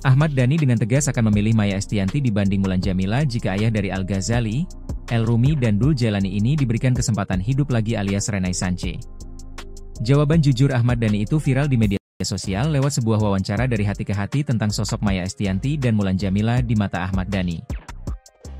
Ahmad Dhani dengan tegas akan memilih Maya Estianty dibanding Mulan Jameela jika ayah dari Al-Ghazali, El-Rumi dan Dul Jailani ini diberikan kesempatan hidup lagi alias renaissance. Jawaban jujur Ahmad Dhani itu viral di media sosial lewat sebuah wawancara dari hati ke hati tentang sosok Maya Estianty dan Mulan Jameela di mata Ahmad Dhani.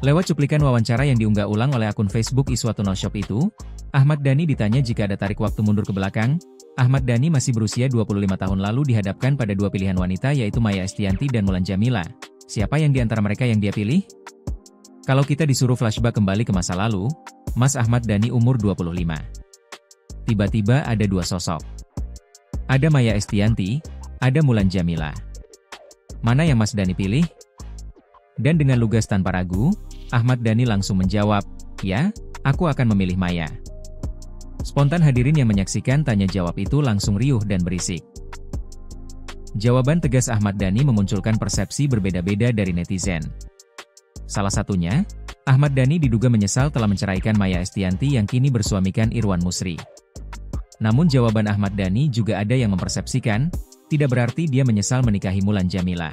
Lewat cuplikan wawancara yang diunggah ulang oleh akun Facebook Iswatun Shop itu, Ahmad Dhani ditanya jika ada tarik waktu mundur ke belakang. Ahmad Dhani masih berusia 25 tahun lalu dihadapkan pada dua pilihan wanita yaitu Maya Estianty dan Mulan Jameela. Siapa yang di antara mereka yang dia pilih? Kalau kita disuruh flashback kembali ke masa lalu, Mas Ahmad Dhani umur 25. Tiba-tiba ada dua sosok. Ada Maya Estianty, ada Mulan Jameela. Mana yang Mas Dhani pilih? Dan dengan lugas tanpa ragu, Ahmad Dhani langsung menjawab, "Ya, aku akan memilih Maya." Spontan hadirin yang menyaksikan tanya jawab itu langsung riuh dan berisik. Jawaban tegas Ahmad Dhani memunculkan persepsi berbeda-beda dari netizen. Salah satunya, Ahmad Dhani diduga menyesal telah menceraikan Maya Estianty yang kini bersuamikan Irwan Musri. Namun jawaban Ahmad Dhani juga ada yang mempersepsikan, tidak berarti dia menyesal menikahi Mulan Jameela.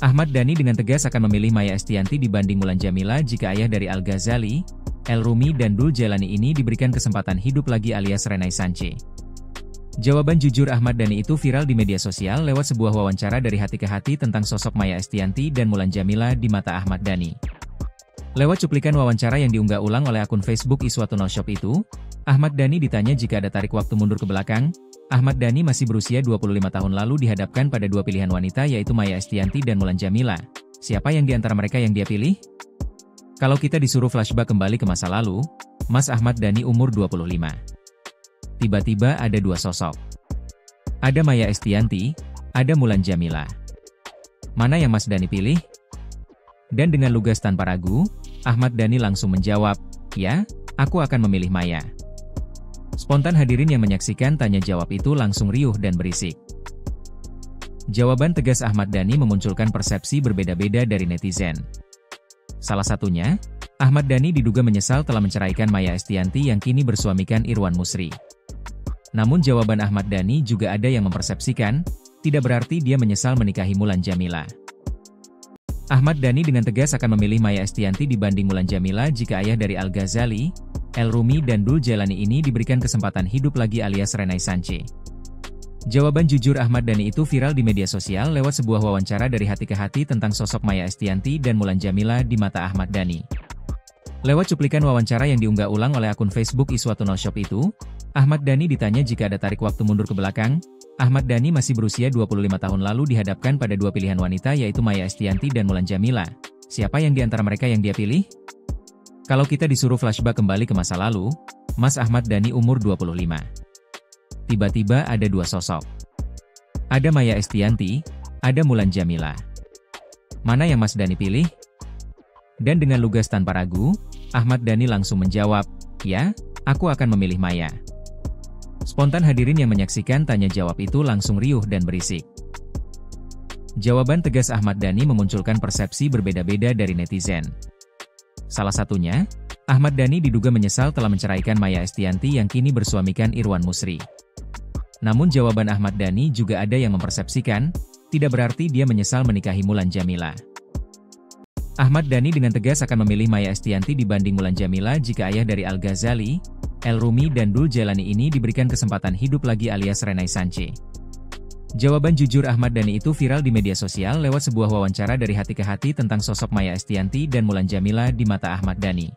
Ahmad Dhani dengan tegas akan memilih Maya Estianty dibanding Mulan Jameela jika ayah dari Al-Ghazali, El-Rumi dan Dul Jailani ini diberikan kesempatan hidup lagi alias renaissance. Jawaban jujur Ahmad Dhani itu viral di media sosial lewat sebuah wawancara dari hati ke hati tentang sosok Maya Estianty dan Mulan Jameela di mata Ahmad Dhani. Lewat cuplikan wawancara yang diunggah ulang oleh akun Facebook Iswatun Shop itu, Ahmad Dhani ditanya jika ada tarik waktu mundur ke belakang. Ahmad Dhani masih berusia 25 tahun lalu dihadapkan pada dua pilihan wanita yaitu Maya Estianty dan Mulan Jameela. Siapa yang di antara mereka yang dia pilih? Kalau kita disuruh flashback kembali ke masa lalu, Mas Ahmad Dhani umur 25. Tiba-tiba ada dua sosok. Ada Maya Estianty, ada Mulan Jameela. Mana yang Mas Dhani pilih? Dan dengan lugas tanpa ragu, Ahmad Dhani langsung menjawab, "Ya, aku akan memilih Maya." Spontan hadirin yang menyaksikan tanya jawab itu langsung riuh dan berisik. Jawaban tegas Ahmad Dhani memunculkan persepsi berbeda-beda dari netizen. Salah satunya, Ahmad Dhani diduga menyesal telah menceraikan Maya Estianty yang kini bersuamikan Irwan Musri. Namun jawaban Ahmad Dhani juga ada yang mempersepsikan, tidak berarti dia menyesal menikahi Mulan Jameela. Ahmad Dhani dengan tegas akan memilih Maya Estianty dibanding Mulan Jameela jika ayah dari Al-Ghazali, El-Rumi dan Dul Jailani ini diberikan kesempatan hidup lagi alias renaissance. Jawaban jujur Ahmad Dhani itu viral di media sosial lewat sebuah wawancara dari hati ke hati tentang sosok Maya Estianty dan Mulan Jameela di mata Ahmad Dhani. Lewat cuplikan wawancara yang diunggah ulang oleh akun Facebook Iswatun Shop itu, Ahmad Dhani ditanya jika ada tarik waktu mundur ke belakang. Ahmad Dhani masih berusia 25 tahun lalu dihadapkan pada dua pilihan wanita yaitu Maya Estianty dan Mulan Jameela. Siapa yang di antara mereka yang dia pilih? Kalau kita disuruh flashback kembali ke masa lalu, Mas Ahmad Dhani umur 25. Tiba-tiba ada dua sosok. Ada Maya Estianty, ada Mulan Jameela. Mana yang Mas Dhani pilih? Dan dengan lugas tanpa ragu, Ahmad Dhani langsung menjawab, "Ya, aku akan memilih Maya." Spontan hadirin yang menyaksikan tanya jawab itu langsung riuh dan berisik. Jawaban tegas Ahmad Dhani memunculkan persepsi berbeda-beda dari netizen. Salah satunya, Ahmad Dhani diduga menyesal telah menceraikan Maya Estianty yang kini bersuamikan Irwan Musri. Namun jawaban Ahmad Dhani juga ada yang mempersepsikan, tidak berarti dia menyesal menikahi Mulan Jameela. Ahmad Dhani dengan tegas akan memilih Maya Estianty dibanding Mulan Jameela jika ayah dari Al-Ghazali, El-Rumi dan Dul Jailani ini diberikan kesempatan hidup lagi alias renaissance. Jawaban jujur Ahmad Dhani itu viral di media sosial lewat sebuah wawancara dari hati ke hati tentang sosok Maya Estianty dan Mulan Jameela di mata Ahmad Dhani.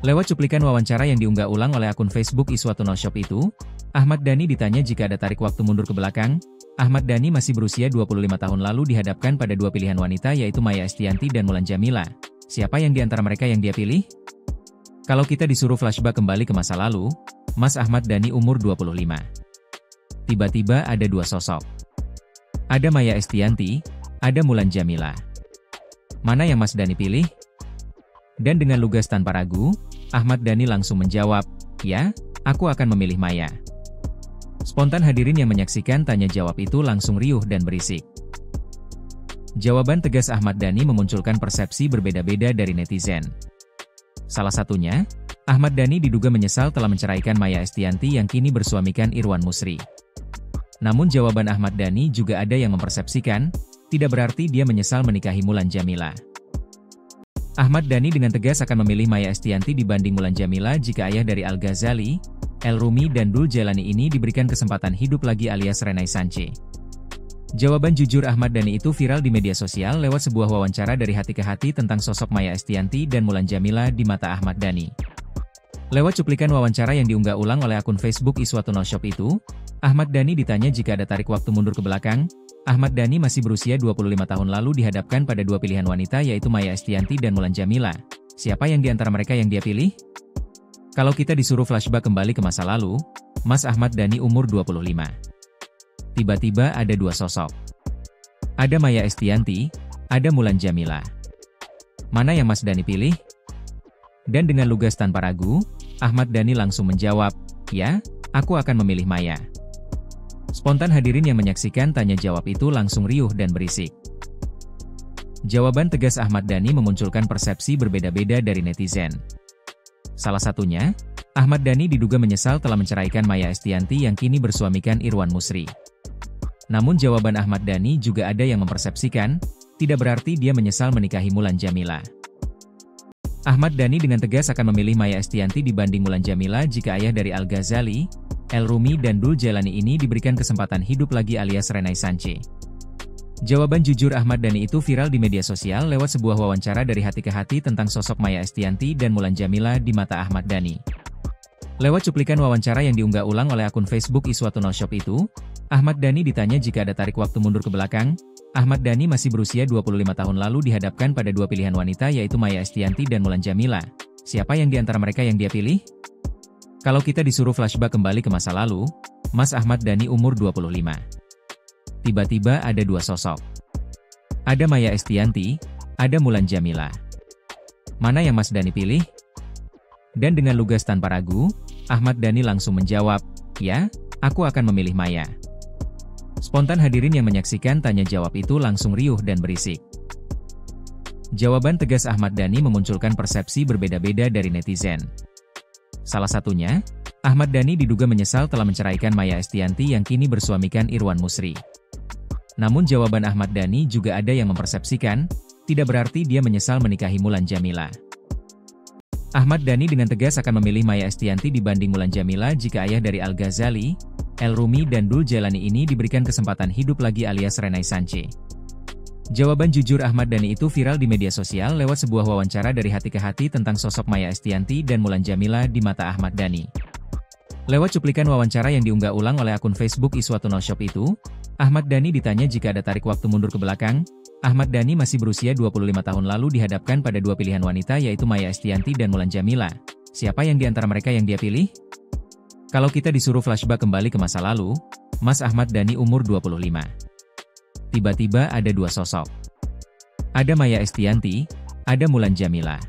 Lewat cuplikan wawancara yang diunggah ulang oleh akun Facebook Iswatun Shop itu, Ahmad Dhani ditanya jika ada tarik waktu mundur ke belakang. Ahmad Dhani masih berusia 25 tahun lalu dihadapkan pada dua pilihan wanita yaitu Maya Estianty dan Mulan Jameela. Siapa yang di antara mereka yang dia pilih? Kalau kita disuruh flashback kembali ke masa lalu, Mas Ahmad Dhani umur 25. Tiba-tiba ada dua sosok. Ada Maya Estianty, ada Mulan Jameela. Mana yang Mas Dhani pilih? Dan dengan lugas tanpa ragu, Ahmad Dhani langsung menjawab, "Ya, aku akan memilih Maya." Spontan hadirin yang menyaksikan tanya jawab itu langsung riuh dan berisik. Jawaban tegas Ahmad Dhani memunculkan persepsi berbeda-beda dari netizen. Salah satunya, Ahmad Dhani diduga menyesal telah menceraikan Maya Estianty yang kini bersuamikan Irwan Musri. Namun jawaban Ahmad Dhani juga ada yang mempersepsikan, tidak berarti dia menyesal menikahi Mulan Jameela. Ahmad Dhani dengan tegas akan memilih Maya Estianty dibanding Mulan Jameela jika ayah dari Al-Ghazali, El-Rumi dan Dul Jailani ini diberikan kesempatan hidup lagi alias Renaissance. Jawaban jujur Ahmad Dhani itu viral di media sosial lewat sebuah wawancara dari hati ke hati tentang sosok Maya Estianty dan Mulan Jameela di mata Ahmad Dhani. Lewat cuplikan wawancara yang diunggah ulang oleh akun Facebook Iswatun Shop itu, Ahmad Dhani ditanya jika ada tarik waktu mundur ke belakang, Ahmad Dhani masih berusia 25 tahun lalu dihadapkan pada dua pilihan wanita yaitu Maya Estianty dan Mulan Jameela. Siapa yang di antara mereka yang dia pilih? Kalau kita disuruh flashback kembali ke masa lalu, Mas Ahmad Dhani umur 25. Tiba-tiba ada dua sosok. Ada Maya Estianty, ada Mulan Jameela. Mana yang Mas Dhani pilih? Dan dengan lugas tanpa ragu, Ahmad Dhani langsung menjawab, "Ya, aku akan memilih Maya." Spontan hadirin yang menyaksikan tanya jawab itu langsung riuh dan berisik. Jawaban tegas Ahmad Dhani memunculkan persepsi berbeda-beda dari netizen. Salah satunya, Ahmad Dhani diduga menyesal telah menceraikan Maya Estianty yang kini bersuamikan Irwan Musri. Namun jawaban Ahmad Dhani juga ada yang mempersepsikan, tidak berarti dia menyesal menikahi Mulan Jameela. Ahmad Dhani dengan tegas akan memilih Maya Estianty dibanding Mulan Jameela jika ayah dari Al-Ghazali, El-Rumi dan Dul Jailani ini diberikan kesempatan hidup lagi alias Renaissance. Jawaban jujur Ahmad Dhani itu viral di media sosial lewat sebuah wawancara dari hati ke hati tentang sosok Maya Estianty dan Mulan Jameela di mata Ahmad Dhani. Lewat cuplikan wawancara yang diunggah ulang oleh akun Facebook Iswatun Shop itu, Ahmad Dhani ditanya jika ada tarik waktu mundur ke belakang, Ahmad Dhani masih berusia 25 tahun lalu dihadapkan pada dua pilihan wanita yaitu Maya Estianty dan Mulan Jameela. Siapa yang di antara mereka yang dia pilih? Kalau kita disuruh flashback kembali ke masa lalu, Mas Ahmad Dhani umur 25. Tiba-tiba ada dua sosok. Ada Maya Estianty, ada Mulan Jameela. Mana yang Mas Dhani pilih? Dan dengan lugas tanpa ragu, Ahmad Dhani langsung menjawab, "Ya, aku akan memilih Maya." Spontan hadirin yang menyaksikan tanya jawab itu langsung riuh dan berisik. Jawaban tegas Ahmad Dhani memunculkan persepsi berbeda-beda dari netizen. Salah satunya, Ahmad Dhani diduga menyesal telah menceraikan Maya Estianty yang kini bersuamikan Irwan Musri. Namun jawaban Ahmad Dhani juga ada yang mempersepsikan, tidak berarti dia menyesal menikahi Mulan Jameela. Ahmad Dhani dengan tegas akan memilih Maya Estianty dibanding Mulan Jameela jika ayah dari Al-Ghazali, El-Rumi dan Dul Jailani ini diberikan kesempatan hidup lagi alias Renaissance. Jawaban jujur Ahmad Dhani itu viral di media sosial lewat sebuah wawancara dari hati ke hati tentang sosok Maya Estianty dan Mulan Jameela di mata Ahmad Dhani. Lewat cuplikan wawancara yang diunggah ulang oleh akun Facebook Iswatun Shop itu, Ahmad Dhani ditanya jika ada tarik waktu mundur ke belakang, Ahmad Dhani masih berusia 25 tahun lalu dihadapkan pada dua pilihan wanita yaitu Maya Estianty dan Mulan Jameela. Siapa yang di antara mereka yang dia pilih? Kalau kita disuruh flashback kembali ke masa lalu, Mas Ahmad Dhani umur 25. Tiba-tiba ada dua sosok. Ada Maya Estianty, ada Mulan Jameela.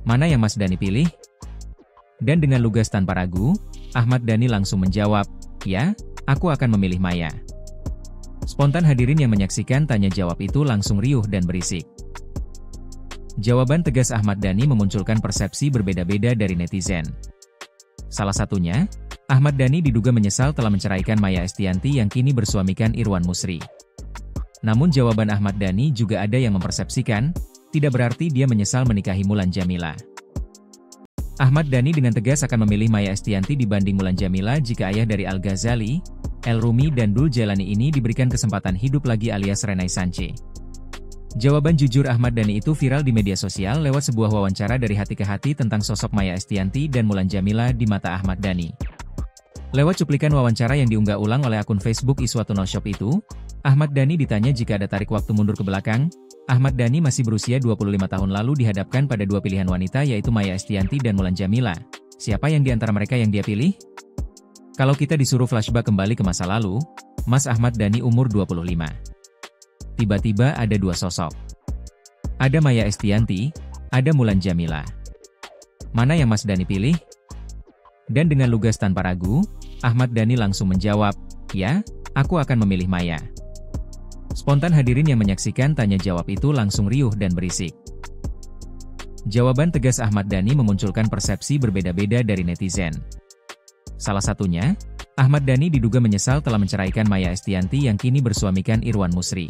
Mana yang Mas Dhani pilih? Dan dengan lugas tanpa ragu, Ahmad Dhani langsung menjawab, "Ya, aku akan memilih Maya." Spontan hadirin yang menyaksikan tanya jawab itu langsung riuh dan berisik. Jawaban tegas Ahmad Dhani memunculkan persepsi berbeda-beda dari netizen. Salah satunya, Ahmad Dhani diduga menyesal telah menceraikan Maya Estianty yang kini bersuamikan Irwan Musri. Namun jawaban Ahmad Dhani juga ada yang mempersepsikan, tidak berarti dia menyesal menikahi Mulan Jameela. Ahmad Dhani dengan tegas akan memilih Maya Estianty dibanding Mulan Jameela jika ayah dari Al-Ghazali, El-Rumi dan Dul Jailani ini diberikan kesempatan hidup lagi alias Renaissance. Jawaban jujur Ahmad Dhani itu viral di media sosial lewat sebuah wawancara dari hati ke hati tentang sosok Maya Estianty dan Mulan Jameela di mata Ahmad Dhani. Lewat cuplikan wawancara yang diunggah ulang oleh akun Facebook Iswatun Shop itu, Ahmad Dhani ditanya jika ada tarik waktu mundur ke belakang, Ahmad Dhani masih berusia 25 tahun lalu dihadapkan pada dua pilihan wanita yaitu Maya Estianty dan Mulan Jameela. Siapa yang di antara mereka yang dia pilih? Kalau kita disuruh flashback kembali ke masa lalu, Mas Ahmad Dhani umur 25. Tiba-tiba ada dua sosok. Ada Maya Estianty, ada Mulan Jameela. Mana yang Mas Dhani pilih? Dan dengan lugas tanpa ragu, Ahmad Dhani langsung menjawab, "Ya, aku akan memilih Maya." Spontan hadirin yang menyaksikan tanya jawab itu langsung riuh dan berisik. Jawaban tegas Ahmad Dhani memunculkan persepsi berbeda-beda dari netizen. Salah satunya, Ahmad Dhani diduga menyesal telah menceraikan Maya Estianty yang kini bersuamikan Irwan Musri.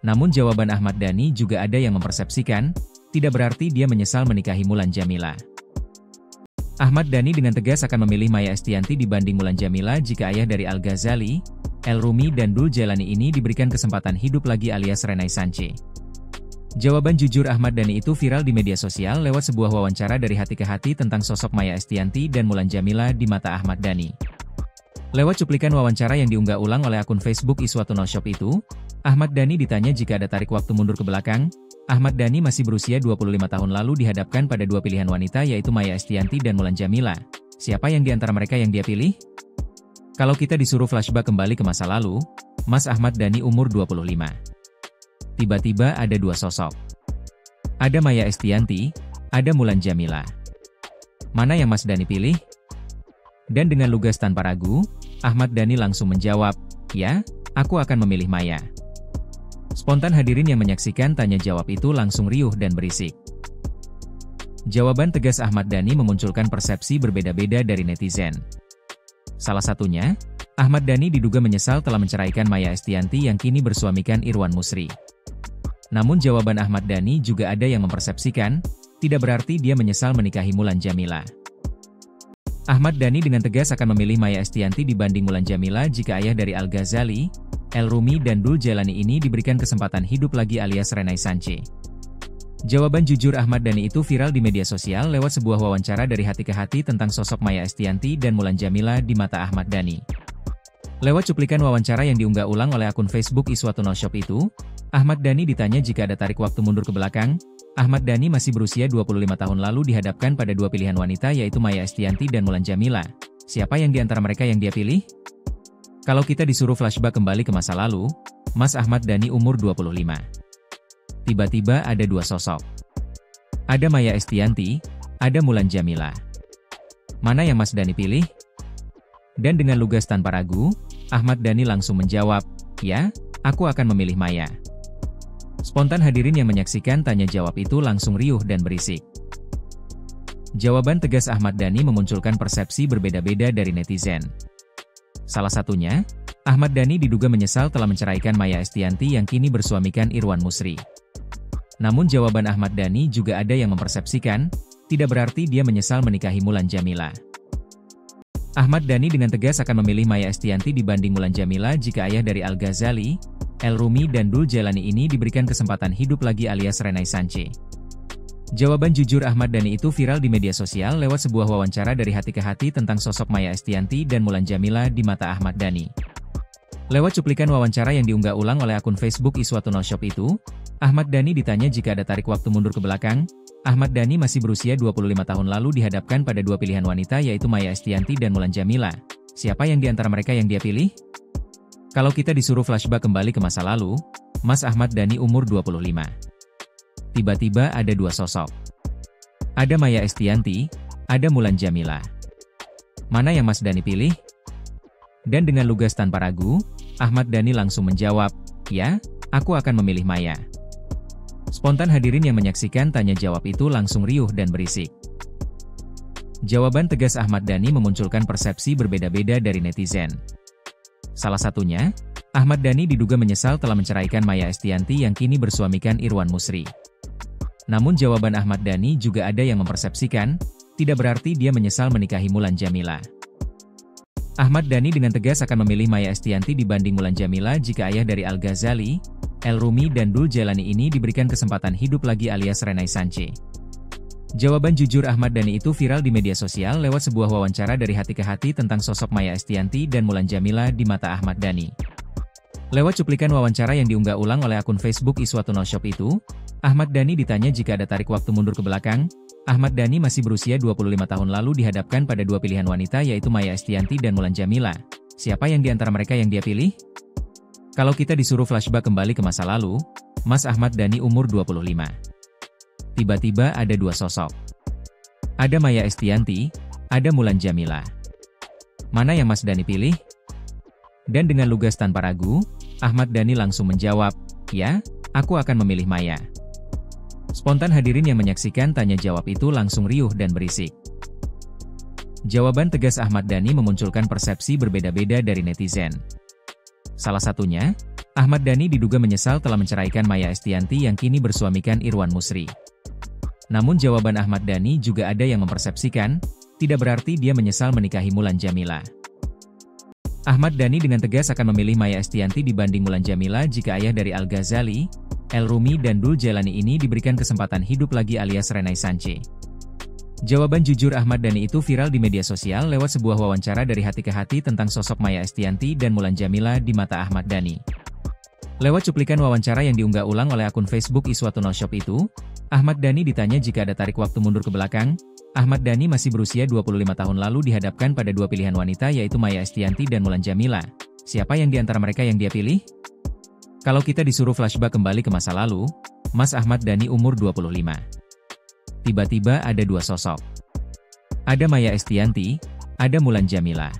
Namun jawaban Ahmad Dhani juga ada yang mempersepsikan, tidak berarti dia menyesal menikahi Mulan Jameela. Ahmad Dhani dengan tegas akan memilih Maya Estianty dibanding Mulan Jameela jika ayah dari Al-Ghazali, El-Rumi dan Dul Jailani ini diberikan kesempatan hidup lagi alias Renaissance. Jawaban jujur Ahmad Dhani itu viral di media sosial lewat sebuah wawancara dari hati ke hati tentang sosok Maya Estianty dan Mulan Jameela di mata Ahmad Dhani. Lewat cuplikan wawancara yang diunggah ulang oleh akun Facebook Iswatullah Shop itu, Ahmad Dhani ditanya jika ada tarik waktu mundur ke belakang. Ahmad Dhani masih berusia 25 tahun lalu dihadapkan pada dua pilihan wanita yaitu Maya Estianty dan Mulan Jameela. Siapa yang di antara mereka yang dia pilih? Kalau kita disuruh flashback kembali ke masa lalu, Mas Ahmad Dhani umur 25. Tiba-tiba ada dua sosok. Ada Maya Estianty, ada Mulan Jameela. Mana yang Mas Dhani pilih? Dan dengan lugas tanpa ragu, Ahmad Dhani langsung menjawab, "Ya, aku akan memilih Maya." Spontan hadirin yang menyaksikan tanya jawab itu langsung riuh dan berisik. Jawaban tegas Ahmad Dhani memunculkan persepsi berbeda-beda dari netizen. Salah satunya, Ahmad Dhani diduga menyesal telah menceraikan Maya Estianty yang kini bersuamikan Irwan Musri. Namun jawaban Ahmad Dhani juga ada yang mempersepsikan, tidak berarti dia menyesal menikahi Mulan Jameela. Ahmad Dhani dengan tegas akan memilih Maya Estianty dibanding Mulan Jameela jika ayah dari Al-Ghazali, El-Rumi dan Dul Jailani ini diberikan kesempatan hidup lagi alias Renaissance. Jawaban jujur Ahmad Dhani itu viral di media sosial lewat sebuah wawancara dari hati ke hati tentang sosok Maya Estianty dan Mulan Jameela di mata Ahmad Dhani. Lewat cuplikan wawancara yang diunggah ulang oleh akun Facebook Iswatullah Shop itu, Ahmad Dhani ditanya jika ada tarik waktu mundur ke belakang. Ahmad Dhani masih berusia 25 tahun lalu dihadapkan pada dua pilihan wanita yaitu Maya Estianty dan Mulan Jameela. Siapa yang di antara mereka yang dia pilih? Kalau kita disuruh flashback kembali ke masa lalu, Mas Ahmad Dhani umur 25. Tiba-tiba ada dua sosok. Ada Maya Estianty, ada Mulan Jameela. Mana yang Mas Dhani pilih? Dan dengan lugas tanpa ragu, Ahmad Dhani langsung menjawab, "Ya, aku akan memilih Maya." Spontan hadirin yang menyaksikan tanya jawab itu langsung riuh dan berisik. Jawaban tegas Ahmad Dhani memunculkan persepsi berbeda-beda dari netizen. Salah satunya, Ahmad Dhani diduga menyesal telah menceraikan Maya Estianty yang kini bersuamikan Irwan Musri. Namun jawaban Ahmad Dhani juga ada yang mempersepsikan, tidak berarti dia menyesal menikahi Mulan Jameela. Ahmad Dhani dengan tegas akan memilih Maya Estianty dibanding Mulan Jameela jika ayah dari Al-Ghazali, El-Rumi dan Dul Jailani ini diberikan kesempatan hidup lagi alias Renaissance. Jawaban jujur Ahmad Dhani itu viral di media sosial lewat sebuah wawancara dari hati ke hati tentang sosok Maya Estianty dan Mulan Jameela di mata Ahmad Dhani. Lewat cuplikan wawancara yang diunggah ulang oleh akun Facebook Iswatullah Shop itu, Ahmad Dhani ditanya jika ada tarik waktu mundur ke belakang. Ahmad Dhani masih berusia 25 tahun lalu dihadapkan pada dua pilihan wanita yaitu Maya Estianty dan Mulan Jameela. Siapa yang di antara mereka yang dia pilih? Kalau kita disuruh flashback kembali ke masa lalu, Mas Ahmad Dhani umur 25. Tiba-tiba ada dua sosok. Ada Maya Estianty, ada Mulan Jameela. Mana yang Mas Dhani pilih? Dan dengan lugas tanpa ragu, Ahmad Dhani langsung menjawab, "Ya, aku akan memilih Maya." Spontan hadirin yang menyaksikan tanya jawab itu langsung riuh dan berisik. Jawaban tegas Ahmad Dhani memunculkan persepsi berbeda-beda dari netizen. Salah satunya, Ahmad Dhani diduga menyesal telah menceraikan Maya Estianty yang kini bersuamikan Irwan Musri. Namun jawaban Ahmad Dhani juga ada yang mempersepsikan, tidak berarti dia menyesal menikahi Mulan Jameela. Ahmad Dhani dengan tegas akan memilih Maya Estianty dibanding Mulan Jameela jika ayah dari Al-Ghazali, El-Rumi dan Dul Jailani ini diberikan kesempatan hidup lagi alias Renaissance. Jawaban jujur Ahmad Dhani itu viral di media sosial lewat sebuah wawancara dari hati ke hati tentang sosok Maya Estianty dan Mulan Jameela di mata Ahmad Dhani. Lewat cuplikan wawancara yang diunggah ulang oleh akun Facebook Iswatullah Shop itu, Ahmad Dhani ditanya jika ada tarik waktu mundur ke belakang. Ahmad Dhani masih berusia 25 tahun lalu dihadapkan pada dua pilihan wanita yaitu Maya Estianty dan Mulan Jameela. Siapa yang di antara mereka yang dia pilih? Kalau kita disuruh flashback kembali ke masa lalu, Mas Ahmad Dhani umur 25. Tiba-tiba ada dua sosok. Ada Maya Estianty, ada Mulan Jameela. Mana yang Mas Dhani pilih? Dan dengan lugas tanpa ragu, Ahmad Dhani langsung menjawab, "Ya, aku akan memilih Maya." Spontan hadirin yang menyaksikan tanya jawab itu langsung riuh dan berisik. Jawaban tegas Ahmad Dhani memunculkan persepsi berbeda-beda dari netizen. Salah satunya, Ahmad Dhani diduga menyesal telah menceraikan Maya Estianty yang kini bersuamikan Irwan Musri. Namun jawaban Ahmad Dhani juga ada yang mempersepsikan, tidak berarti dia menyesal menikahi Mulan Jameela. Ahmad Dhani dengan tegas akan memilih Maya Estianty dibanding Mulan Jameela jika ayah dari Al Ghazali, El Rumi dan Dul Jailani ini diberikan kesempatan hidup lagi alias Renaissance. Jawaban jujur Ahmad Dhani itu viral di media sosial lewat sebuah wawancara dari hati ke hati tentang sosok Maya Estianty dan Mulan Jameela di mata Ahmad Dhani. Lewat cuplikan wawancara yang diunggah ulang oleh akun Facebook Iswatun Shop itu, Ahmad Dhani ditanya jika ada tarik waktu mundur ke belakang, Ahmad Dhani masih berusia 25 tahun lalu dihadapkan pada dua pilihan wanita yaitu Maya Estianty dan Mulan Jameela. Siapa yang di antara mereka yang dia pilih? Kalau kita disuruh flashback kembali ke masa lalu, Mas Ahmad Dhani umur 25. Tiba-tiba ada dua sosok. Ada Maya Estianty, ada Mulan Jameela.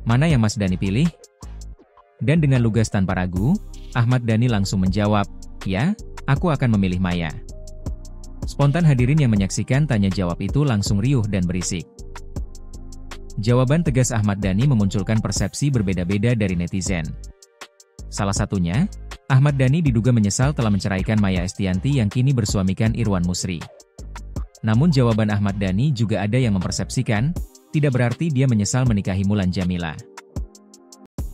Mana yang Mas Dhani pilih? Dan dengan lugas tanpa ragu, Ahmad Dhani langsung menjawab, "Ya, aku akan memilih Maya." Spontan hadirin yang menyaksikan tanya jawab itu langsung riuh dan berisik. Jawaban tegas Ahmad Dhani memunculkan persepsi berbeda-beda dari netizen. Salah satunya, Ahmad Dhani diduga menyesal telah menceraikan Maya Estianty yang kini bersuamikan Irwan Musri. Namun jawaban Ahmad Dhani juga ada yang mempersepsikan, tidak berarti dia menyesal menikahi Mulan Jameela.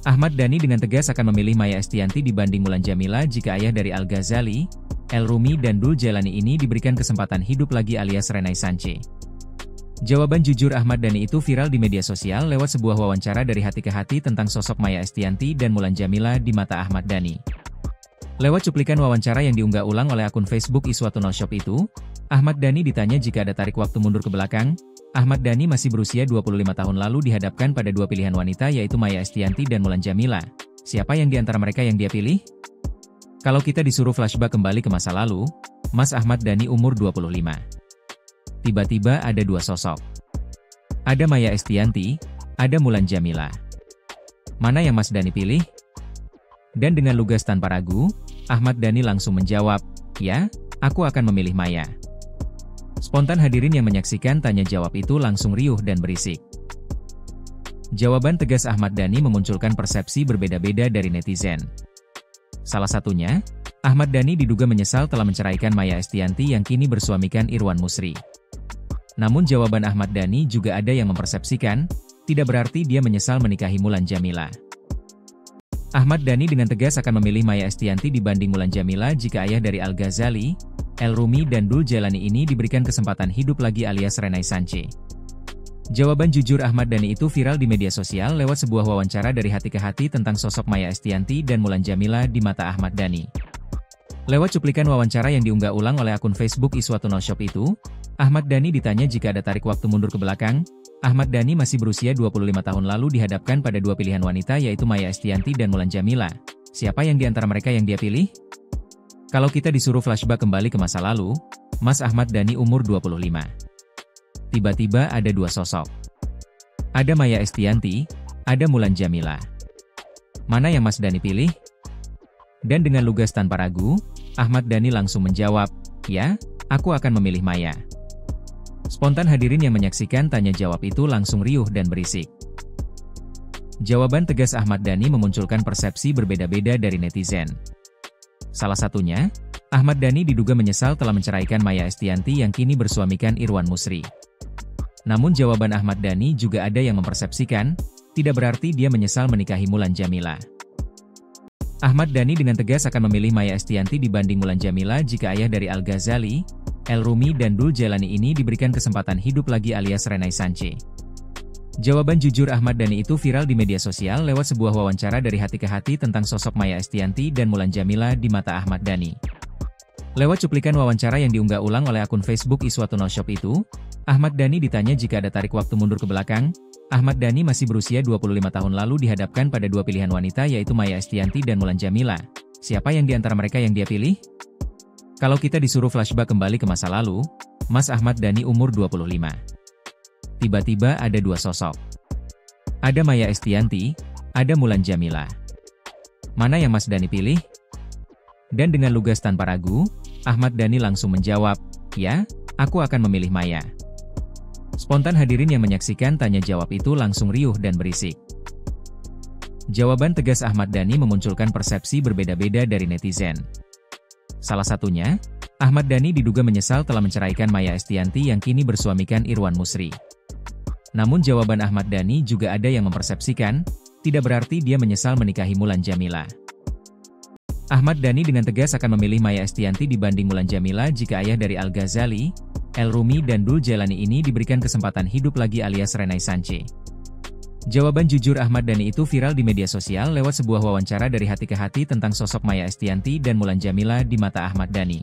Ahmad Dhani dengan tegas akan memilih Maya Estianty dibanding Mulan Jameela jika ayah dari Al Ghazali, El Rumi dan Dul Jailani ini diberikan kesempatan hidup lagi alias Renaissance. Jawaban jujur Ahmad Dhani itu viral di media sosial lewat sebuah wawancara dari hati ke hati tentang sosok Maya Estianty dan Mulan Jameela di mata Ahmad Dhani. Lewat cuplikan wawancara yang diunggah ulang oleh akun Facebook Iswatun Shop itu, Ahmad Dhani ditanya jika ada tarik waktu mundur ke belakang, Ahmad Dhani masih berusia 25 tahun lalu dihadapkan pada dua pilihan wanita yaitu Maya Estianty dan Mulan Jameela. Siapa yang di antara mereka yang dia pilih? Kalau kita disuruh flashback kembali ke masa lalu, Mas Ahmad Dhani umur 25. Tiba-tiba ada dua sosok. Ada Maya Estianty, ada Mulan Jameela. Mana yang Mas Dhani pilih? Dan dengan lugas tanpa ragu, Ahmad Dhani langsung menjawab, "Ya, aku akan memilih Maya." Spontan hadirin yang menyaksikan tanya jawab itu langsung riuh dan berisik. Jawaban tegas Ahmad Dhani memunculkan persepsi berbeda-beda dari netizen. Salah satunya, Ahmad Dhani diduga menyesal telah menceraikan Maya Estianty yang kini bersuamikan Irwan Musri. Namun jawaban Ahmad Dhani juga ada yang mempersepsikan, tidak berarti dia menyesal menikahi Mulan Jameela. Ahmad Dhani dengan tegas akan memilih Maya Estianty dibanding Mulan Jameela jika ayah dari Al Ghazali, El Rumi dan Dul Jailani ini diberikan kesempatan hidup lagi alias Renaissance. Jawaban jujur Ahmad Dhani itu viral di media sosial lewat sebuah wawancara dari hati ke hati tentang sosok Maya Estianty dan Mulan Jameela di mata Ahmad Dhani. Lewat cuplikan wawancara yang diunggah ulang oleh akun Facebook Iswatun Shop itu, Ahmad Dhani ditanya jika ada tarik waktu mundur ke belakang, Ahmad Dhani masih berusia 25 tahun lalu dihadapkan pada dua pilihan wanita yaitu Maya Estianty dan Mulan Jameela. Siapa yang di antara mereka yang dia pilih? Kalau kita disuruh flashback kembali ke masa lalu, Mas Ahmad Dhani umur 25. Tiba-tiba ada dua sosok. Ada Maya Estianty, ada Mulan Jameela. Mana yang Mas Dhani pilih? Dan dengan lugas tanpa ragu, Ahmad Dhani langsung menjawab, "Ya, aku akan memilih Maya." Spontan hadirin yang menyaksikan tanya jawab itu langsung riuh dan berisik. Jawaban tegas Ahmad Dhani memunculkan persepsi berbeda-beda dari netizen. Salah satunya, Ahmad Dhani diduga menyesal telah menceraikan Maya Estianty yang kini bersuamikan Irwan Musri. Namun jawaban Ahmad Dhani juga ada yang mempersepsikan, tidak berarti dia menyesal menikahi Mulan Jameela. Ahmad Dhani dengan tegas akan memilih Maya Estianty dibanding Mulan Jameela jika ayah dari Al Ghazali, El Rumi dan Dul Jailani ini diberikan kesempatan hidup lagi alias Renaissance. Jawaban jujur Ahmad Dhani itu viral di media sosial lewat sebuah wawancara dari hati ke hati tentang sosok Maya Estianty dan Mulan Jameela di mata Ahmad Dhani. Lewat cuplikan wawancara yang diunggah ulang oleh akun Facebook Iswatun Shop itu, Ahmad Dhani ditanya jika ada tarik waktu mundur ke belakang, Ahmad Dhani masih berusia 25 tahun lalu dihadapkan pada dua pilihan wanita yaitu Maya Estianty dan Mulan Jameela. Siapa yang di antara mereka yang dia pilih? Kalau kita disuruh flashback kembali ke masa lalu, Mas Ahmad Dhani umur 25. Tiba-tiba ada dua sosok. Ada Maya Estianty, ada Mulan Jameela. Mana yang Mas Dhani pilih? Dan dengan lugas tanpa ragu, Ahmad Dhani langsung menjawab, "Ya, aku akan memilih Maya." Spontan hadirin yang menyaksikan tanya jawab itu langsung riuh dan berisik. Jawaban tegas Ahmad Dhani memunculkan persepsi berbeda-beda dari netizen. Salah satunya, Ahmad Dhani diduga menyesal telah menceraikan Maya Estianty yang kini bersuamikan Irwan Musri. Namun jawaban Ahmad Dhani juga ada yang mempersepsikan, tidak berarti dia menyesal menikahi Mulan Jameela. Ahmad Dhani dengan tegas akan memilih Maya Estianty dibanding Mulan Jameela jika ayah dari Al-Ghazali, El Rumi dan Dul Jailani ini diberikan kesempatan hidup lagi alias Renaissance. Jawaban jujur Ahmad Dhani itu viral di media sosial lewat sebuah wawancara dari hati ke hati tentang sosok Maya Estianty dan Mulan Jameela di mata Ahmad Dhani.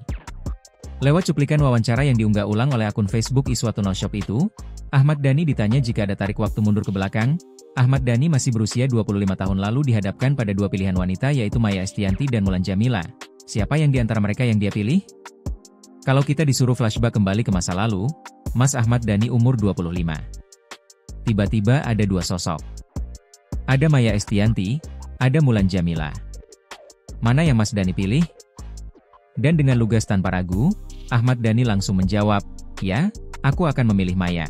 Lewat cuplikan wawancara yang diunggah ulang oleh akun Facebook Iswatun Shop itu, Ahmad Dhani ditanya jika ada tarik waktu mundur ke belakang, Ahmad Dhani masih berusia 25 tahun lalu dihadapkan pada dua pilihan wanita yaitu Maya Estianty dan Mulan Jameela. Siapa yang di antara mereka yang dia pilih? Kalau kita disuruh flashback kembali ke masa lalu, Mas Ahmad Dhani umur 25. Tiba-tiba ada dua sosok. Ada Maya Estianty, ada Mulan Jameela. Mana yang Mas Dhani pilih? Dan dengan lugas tanpa ragu, Ahmad Dhani langsung menjawab, "Ya, aku akan memilih Maya."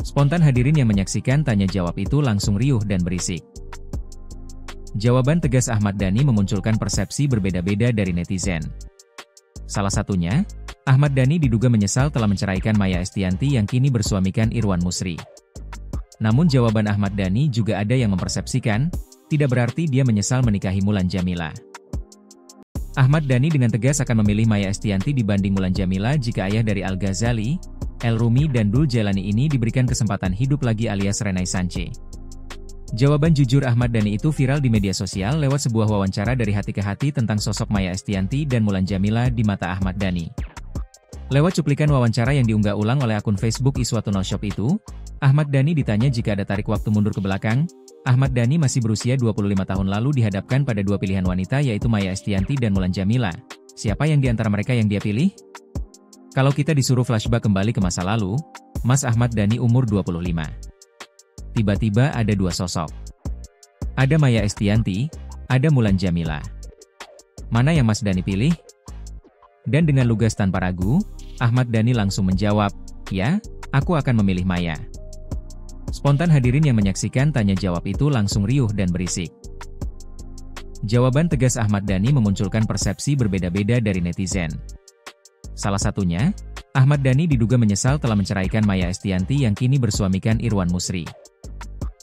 Spontan hadirin yang menyaksikan tanya jawab itu langsung riuh dan berisik. Jawaban tegas Ahmad Dhani memunculkan persepsi berbeda-beda dari netizen. Salah satunya, Ahmad Dhani diduga menyesal telah menceraikan Maya Estianty yang kini bersuamikan Irwan Musri. Namun jawaban Ahmad Dhani juga ada yang mempersepsikan, tidak berarti dia menyesal menikahi Mulan Jameela. Ahmad Dhani dengan tegas akan memilih Maya Estianty dibanding Mulan Jameela jika ayah dari Al-Ghazali, El Rumi dan Dul Jailani ini diberikan kesempatan hidup lagi alias Renaissance. Jawaban jujur Ahmad Dhani itu viral di media sosial lewat sebuah wawancara dari hati ke hati tentang sosok Maya Estianty dan Mulan Jameela di mata Ahmad Dhani. Lewat cuplikan wawancara yang diunggah ulang oleh akun Facebook Iswatun Shop itu, Ahmad Dhani ditanya jika ada tarik waktu mundur ke belakang, Ahmad Dhani masih berusia 25 tahun lalu dihadapkan pada dua pilihan wanita yaitu Maya Estianty dan Mulan Jameela. Siapa yang di antara mereka yang dia pilih? Kalau kita disuruh flashback kembali ke masa lalu, Mas Ahmad Dhani umur 25. Tiba-tiba ada dua sosok. Ada Maya Estianty, ada Mulan Jameela. Mana yang Mas Dhani pilih? Dan dengan lugas tanpa ragu, Ahmad Dhani langsung menjawab, "Ya, aku akan memilih Maya." Spontan hadirin yang menyaksikan tanya jawab itu langsung riuh dan berisik. Jawaban tegas Ahmad Dhani memunculkan persepsi berbeda-beda dari netizen. Salah satunya, Ahmad Dhani diduga menyesal telah menceraikan Maya Estianty yang kini bersuamikan Irwan Musri.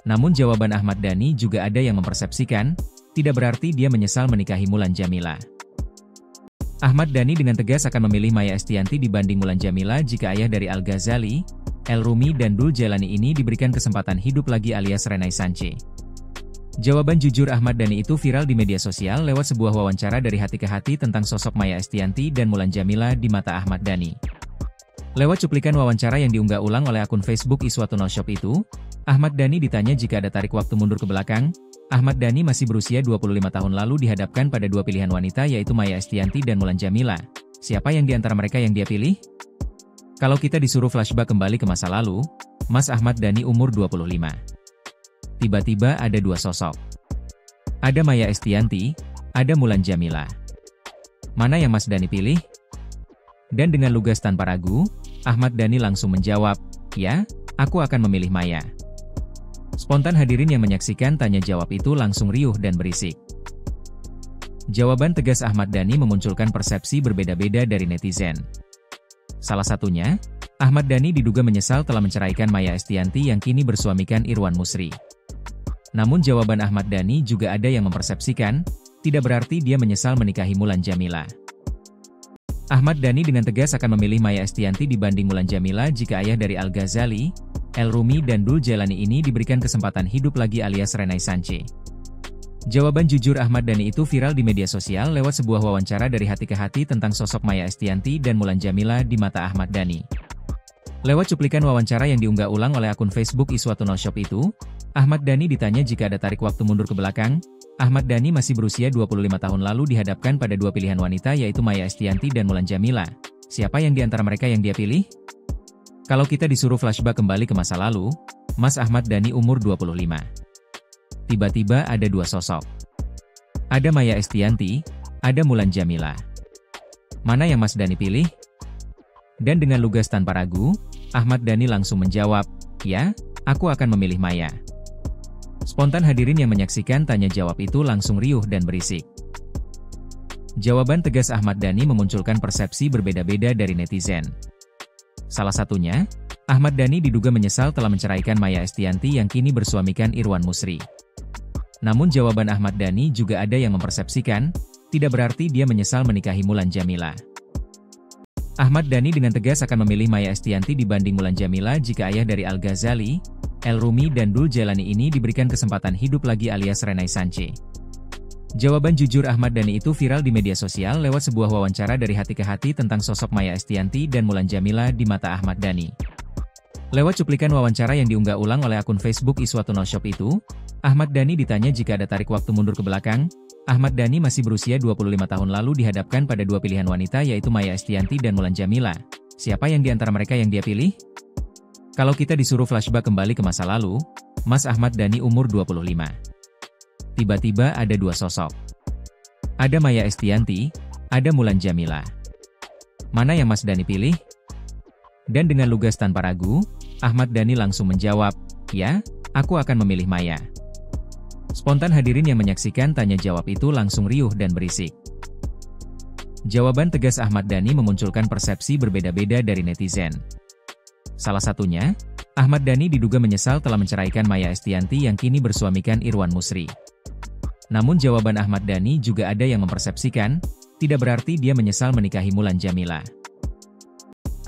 Namun jawaban Ahmad Dhani juga ada yang mempersepsikan, tidak berarti dia menyesal menikahi Mulan Jameela. Ahmad Dhani dengan tegas akan memilih Maya Estianty dibanding Mulan Jameela jika ayah dari Al-Ghazali, El Rumi dan Dul Jailani ini diberikan kesempatan hidup lagi alias Renaissance. Jawaban jujur Ahmad Dhani itu viral di media sosial lewat sebuah wawancara dari hati ke hati tentang sosok Maya Estianty dan Mulan Jameela di mata Ahmad Dhani. Lewat cuplikan wawancara yang diunggah ulang oleh akun Facebook Iswatun Shop itu, Ahmad Dhani ditanya jika ada tarik waktu mundur ke belakang, Ahmad Dhani masih berusia 25 tahun lalu dihadapkan pada dua pilihan wanita yaitu Maya Estianty dan Mulan Jameela. Siapa yang di antara mereka yang dia pilih? Kalau kita disuruh flashback kembali ke masa lalu, Mas Ahmad Dhani umur 25. Tiba-tiba ada dua sosok. Ada Maya Estianty, ada Mulan Jameela. Mana yang Mas Dhani pilih? Dan dengan lugas tanpa ragu, Ahmad Dhani langsung menjawab, "Ya, aku akan memilih Maya." Spontan hadirin yang menyaksikan tanya jawab itu langsung riuh dan berisik. Jawaban tegas Ahmad Dhani memunculkan persepsi berbeda-beda dari netizen. Salah satunya, Ahmad Dhani diduga menyesal telah menceraikan Maya Estianty yang kini bersuamikan Irwan Musri. Namun jawaban Ahmad Dhani juga ada yang mempersepsikan, tidak berarti dia menyesal menikahi Mulan Jameela. Ahmad Dhani dengan tegas akan memilih Maya Estianty dibanding Mulan Jameela jika ayah dari Al-Ghazali, El Rumi dan Dul Jailani ini diberikan kesempatan hidup lagi alias Renaissance. Jawaban jujur Ahmad Dhani itu viral di media sosial lewat sebuah wawancara dari hati ke hati tentang sosok Maya Estianty dan Mulan Jameela di mata Ahmad Dhani. Lewat cuplikan wawancara yang diunggah ulang oleh akun Facebook Iswatun Shop itu, Ahmad Dhani ditanya jika ada tarik waktu mundur ke belakang, Ahmad Dhani masih berusia 25 tahun lalu dihadapkan pada dua pilihan wanita yaitu Maya Estianty dan Mulan Jameela. Siapa yang di antara mereka yang dia pilih? Kalau kita disuruh flashback kembali ke masa lalu, Mas Ahmad Dhani umur 25. Tiba-tiba ada dua sosok. Ada Maya Estianty, ada Mulan Jameela. Mana yang Mas Dhani pilih? Dan dengan lugas tanpa ragu, Ahmad Dhani langsung menjawab, "Ya, aku akan memilih Maya." Spontan hadirin yang menyaksikan tanya jawab itu langsung riuh dan berisik. Jawaban tegas Ahmad Dhani memunculkan persepsi berbeda-beda dari netizen. Salah satunya, Ahmad Dhani diduga menyesal telah menceraikan Maya Estianty yang kini bersuamikan Irwan Musri. Namun jawaban Ahmad Dhani juga ada yang mempersepsikan, tidak berarti dia menyesal menikahi Mulan Jameela. Ahmad Dhani dengan tegas akan memilih Maya Estianty dibanding Mulan Jameela jika ayah dari Al-Ghazali, El-Rumi dan Dul Jailani ini diberikan kesempatan hidup lagi alias Renaissance. Jawaban jujur Ahmad Dhani itu viral di media sosial lewat sebuah wawancara dari hati ke hati tentang sosok Maya Estianty dan Mulan Jameela di mata Ahmad Dhani. Lewat cuplikan wawancara yang diunggah ulang oleh akun Facebook Iswatun Shop itu, Ahmad Dhani ditanya jika ada tarik waktu mundur ke belakang, Ahmad Dhani masih berusia 25 tahun lalu dihadapkan pada dua pilihan wanita yaitu Maya Estianty dan Mulan Jameela. Siapa yang di antara mereka yang dia pilih? Kalau kita disuruh flashback kembali ke masa lalu, Mas Ahmad Dhani umur 25. Tiba-tiba ada dua sosok. Ada Maya Estianty, ada Mulan Jameela. Mana yang Mas Dhani pilih? Dan dengan lugas tanpa ragu, Ahmad Dhani langsung menjawab, "Ya, aku akan memilih Maya." Spontan hadirin yang menyaksikan tanya jawab itu langsung riuh dan berisik. Jawaban tegas Ahmad Dhani memunculkan persepsi berbeda-beda dari netizen. Salah satunya, Ahmad Dhani diduga menyesal telah menceraikan Maya Estianty yang kini bersuamikan Irwan Musri. Namun jawaban Ahmad Dhani juga ada yang mempersepsikan, tidak berarti dia menyesal menikahi Mulan Jameela.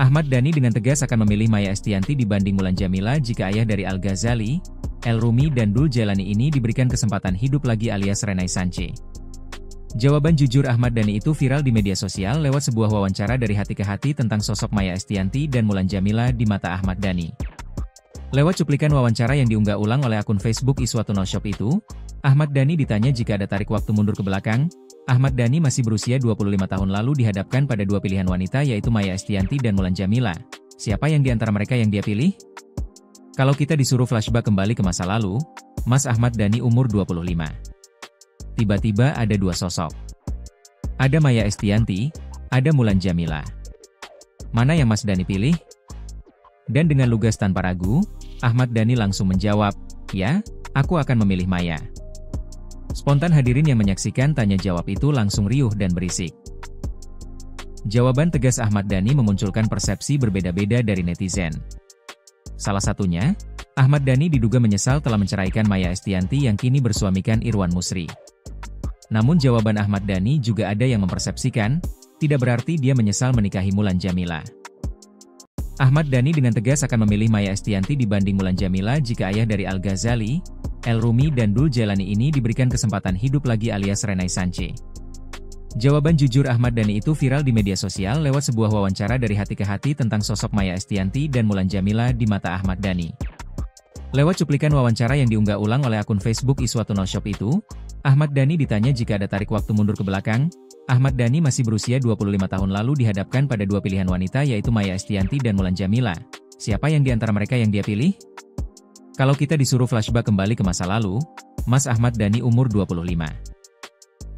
Ahmad Dhani dengan tegas akan memilih Maya Estianty dibanding Mulan Jameela jika ayah dari Al-Ghazali, El-Rumi dan Dul Jailani ini diberikan kesempatan hidup lagi alias Renaissance. Jawaban jujur Ahmad Dhani itu viral di media sosial lewat sebuah wawancara dari hati ke hati tentang sosok Maya Estianty dan Mulan Jameela di mata Ahmad Dhani. Lewat cuplikan wawancara yang diunggah ulang oleh akun Facebook Iswatun Shop itu, Ahmad Dhani ditanya jika ada tarik waktu mundur ke belakang, Ahmad Dhani masih berusia 25 tahun lalu dihadapkan pada dua pilihan wanita yaitu Maya Estianty dan Mulan Jameela. Siapa yang di antara mereka yang dia pilih? Kalau kita disuruh flashback kembali ke masa lalu, Mas Ahmad Dhani umur 25. Tiba-tiba ada dua sosok. Ada Maya Estianty, ada Mulan Jameela. Mana yang Mas Dhani pilih? Dan dengan lugas tanpa ragu, Ahmad Dhani langsung menjawab, "Ya, aku akan memilih Maya." Spontan hadirin yang menyaksikan tanya jawab itu langsung riuh dan berisik. Jawaban tegas Ahmad Dhani memunculkan persepsi berbeda-beda dari netizen. Salah satunya, Ahmad Dhani diduga menyesal telah menceraikan Maya Estianty yang kini bersuamikan Irwan Musri. Namun jawaban Ahmad Dhani juga ada yang mempersepsikan, tidak berarti dia menyesal menikahi Mulan Jameela. Ahmad Dhani dengan tegas akan memilih Maya Estianty dibanding Mulan Jameela jika ayah dari Al-Ghazali, El-Rumi dan Dul Jailani ini diberikan kesempatan hidup lagi alias Renaissance. Jawaban jujur Ahmad Dhani itu viral di media sosial lewat sebuah wawancara dari hati ke hati tentang sosok Maya Estianty dan Mulan Jameela di mata Ahmad Dhani. Lewat cuplikan wawancara yang diunggah ulang oleh akun Facebook Iswatun Shop itu, Ahmad Dhani ditanya jika ada tarik waktu mundur ke belakang, Ahmad Dhani masih berusia 25 tahun lalu dihadapkan pada dua pilihan wanita yaitu Maya Estianty dan Mulan Jameela. Siapa yang di antara mereka yang dia pilih? Kalau kita disuruh flashback kembali ke masa lalu, Mas Ahmad Dhani umur 25.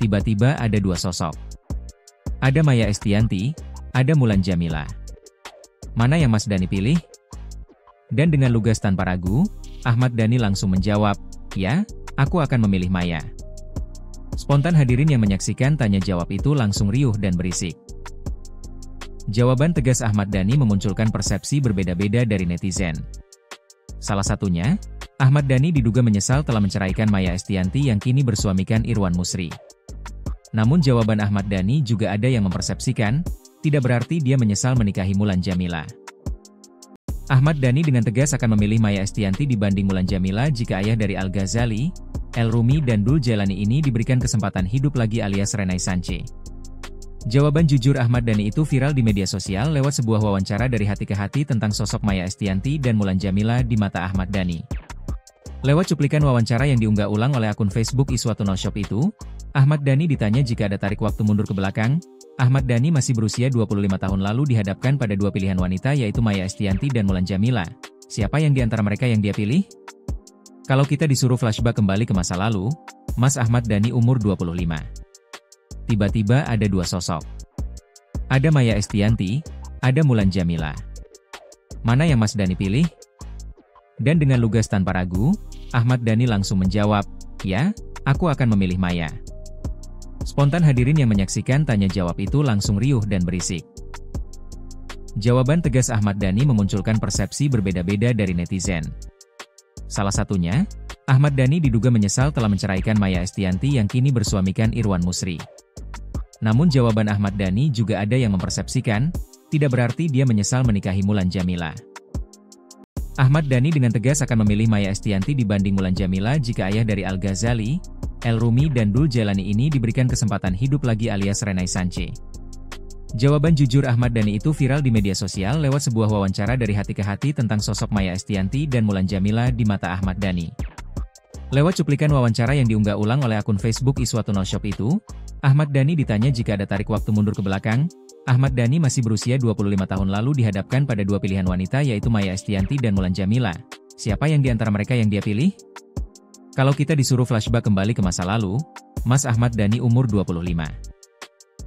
Tiba-tiba ada dua sosok. Ada Maya Estianty, ada Mulan Jameela. Mana yang Mas Dhani pilih? Dan dengan lugas tanpa ragu, Ahmad Dhani langsung menjawab, "Ya, aku akan memilih Maya." Spontan hadirin yang menyaksikan tanya jawab itu langsung riuh dan berisik. Jawaban tegas Ahmad Dhani memunculkan persepsi berbeda-beda dari netizen. Salah satunya, Ahmad Dhani diduga menyesal telah menceraikan Maya Estianty yang kini bersuamikan Irwan Musri. Namun jawaban Ahmad Dhani juga ada yang mempersepsikan, tidak berarti dia menyesal menikahi Mulan Jameela. Ahmad Dhani dengan tegas akan memilih Maya Estianty dibanding Mulan Jameela jika ayah dari Al-Ghazali, El-Rumi dan Dul Jailani ini diberikan kesempatan hidup lagi alias Renaissance. Jawaban jujur Ahmad Dhani itu viral di media sosial lewat sebuah wawancara dari hati ke hati tentang sosok Maya Estianty dan Mulan Jameela di mata Ahmad Dhani. Lewat cuplikan wawancara yang diunggah ulang oleh akun Facebook Iswatun Shop itu, Ahmad Dhani ditanya jika ada tarik waktu mundur ke belakang, Ahmad Dhani masih berusia 25 tahun lalu dihadapkan pada dua pilihan wanita yaitu Maya Estianty dan Mulan Jameela. Siapa yang di antara mereka yang dia pilih? Kalau kita disuruh flashback kembali ke masa lalu, Mas Ahmad Dhani umur 25. Tiba-tiba ada dua sosok. Ada Maya Estianty, ada Mulan Jameela. Mana yang Mas Dhani pilih? Dan dengan lugas tanpa ragu, Ahmad Dhani langsung menjawab, "Ya, aku akan memilih Maya." Spontan hadirin yang menyaksikan tanya jawab itu langsung riuh dan berisik. Jawaban tegas Ahmad Dhani memunculkan persepsi berbeda-beda dari netizen. Salah satunya, Ahmad Dhani diduga menyesal telah menceraikan Maya Estianty yang kini bersuamikan Irwan Musri. Namun jawaban Ahmad Dhani juga ada yang mempersepsikan, tidak berarti dia menyesal menikahi Mulan Jameela. Ahmad Dhani dengan tegas akan memilih Maya Estianty dibanding Mulan Jameela jika ayah dari Al-Ghazali, El Rumi dan Dul Jailani ini diberikan kesempatan hidup lagi alias Renaissance. Jawaban jujur Ahmad Dhani itu viral di media sosial lewat sebuah wawancara dari hati ke hati tentang sosok Maya Estianty dan Mulan Jameela di mata Ahmad Dhani. Lewat cuplikan wawancara yang diunggah ulang oleh akun Facebook Iswatun Shop itu, Ahmad Dhani ditanya jika ada tarik waktu mundur ke belakang, Ahmad Dhani masih berusia 25 tahun lalu dihadapkan pada dua pilihan wanita yaitu Maya Estianty dan Mulan Jameela. Siapa yang di antara mereka yang dia pilih? Kalau kita disuruh flashback kembali ke masa lalu, Mas Ahmad Dhani umur 25.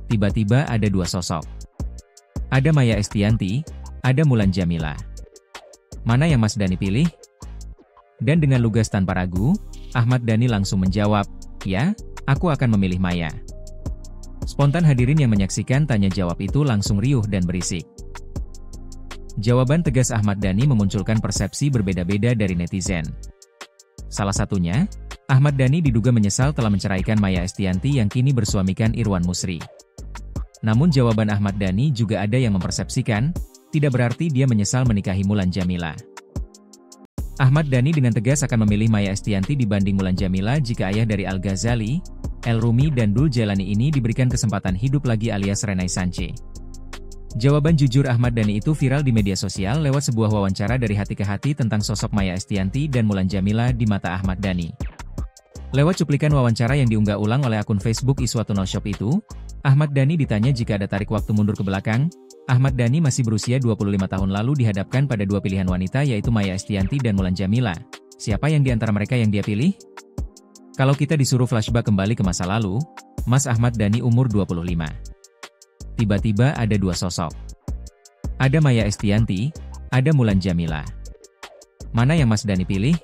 Tiba-tiba ada dua sosok. Ada Maya Estianty, ada Mulan Jameela. Mana yang Mas Dhani pilih? Dan dengan lugas tanpa ragu, Ahmad Dhani langsung menjawab, "Ya, aku akan memilih Maya." Spontan hadirin yang menyaksikan tanya jawab itu langsung riuh dan berisik. Jawaban tegas Ahmad Dhani memunculkan persepsi berbeda-beda dari netizen. Salah satunya, Ahmad Dhani diduga menyesal telah menceraikan Maya Estianty yang kini bersuamikan Irwan Musri. Namun jawaban Ahmad Dhani juga ada yang mempersepsikan, tidak berarti dia menyesal menikahi Mulan Jameela. Ahmad Dhani dengan tegas akan memilih Maya Estianty dibanding Mulan Jameela jika ayah dari Al-Ghazali, El Rumi dan Dul Jailani ini diberikan kesempatan hidup lagi alias Renaissance. Jawaban jujur Ahmad Dhani itu viral di media sosial lewat sebuah wawancara dari hati ke hati tentang sosok Maya Estianty dan Mulan Jameela di mata Ahmad Dhani. Lewat cuplikan wawancara yang diunggah ulang oleh akun Facebook Iswatun Shop itu, Ahmad Dhani ditanya jika ada tarik waktu mundur ke belakang, Ahmad Dhani masih berusia 25 tahun lalu dihadapkan pada dua pilihan wanita yaitu Maya Estianty dan Mulan Jameela. Siapa yang di antara mereka yang dia pilih? Kalau kita disuruh flashback kembali ke masa lalu, Mas Ahmad Dhani umur 25. Tiba-tiba ada dua sosok. Ada Maya Estianty, ada Mulan Jameela. Mana yang Mas Dhani pilih?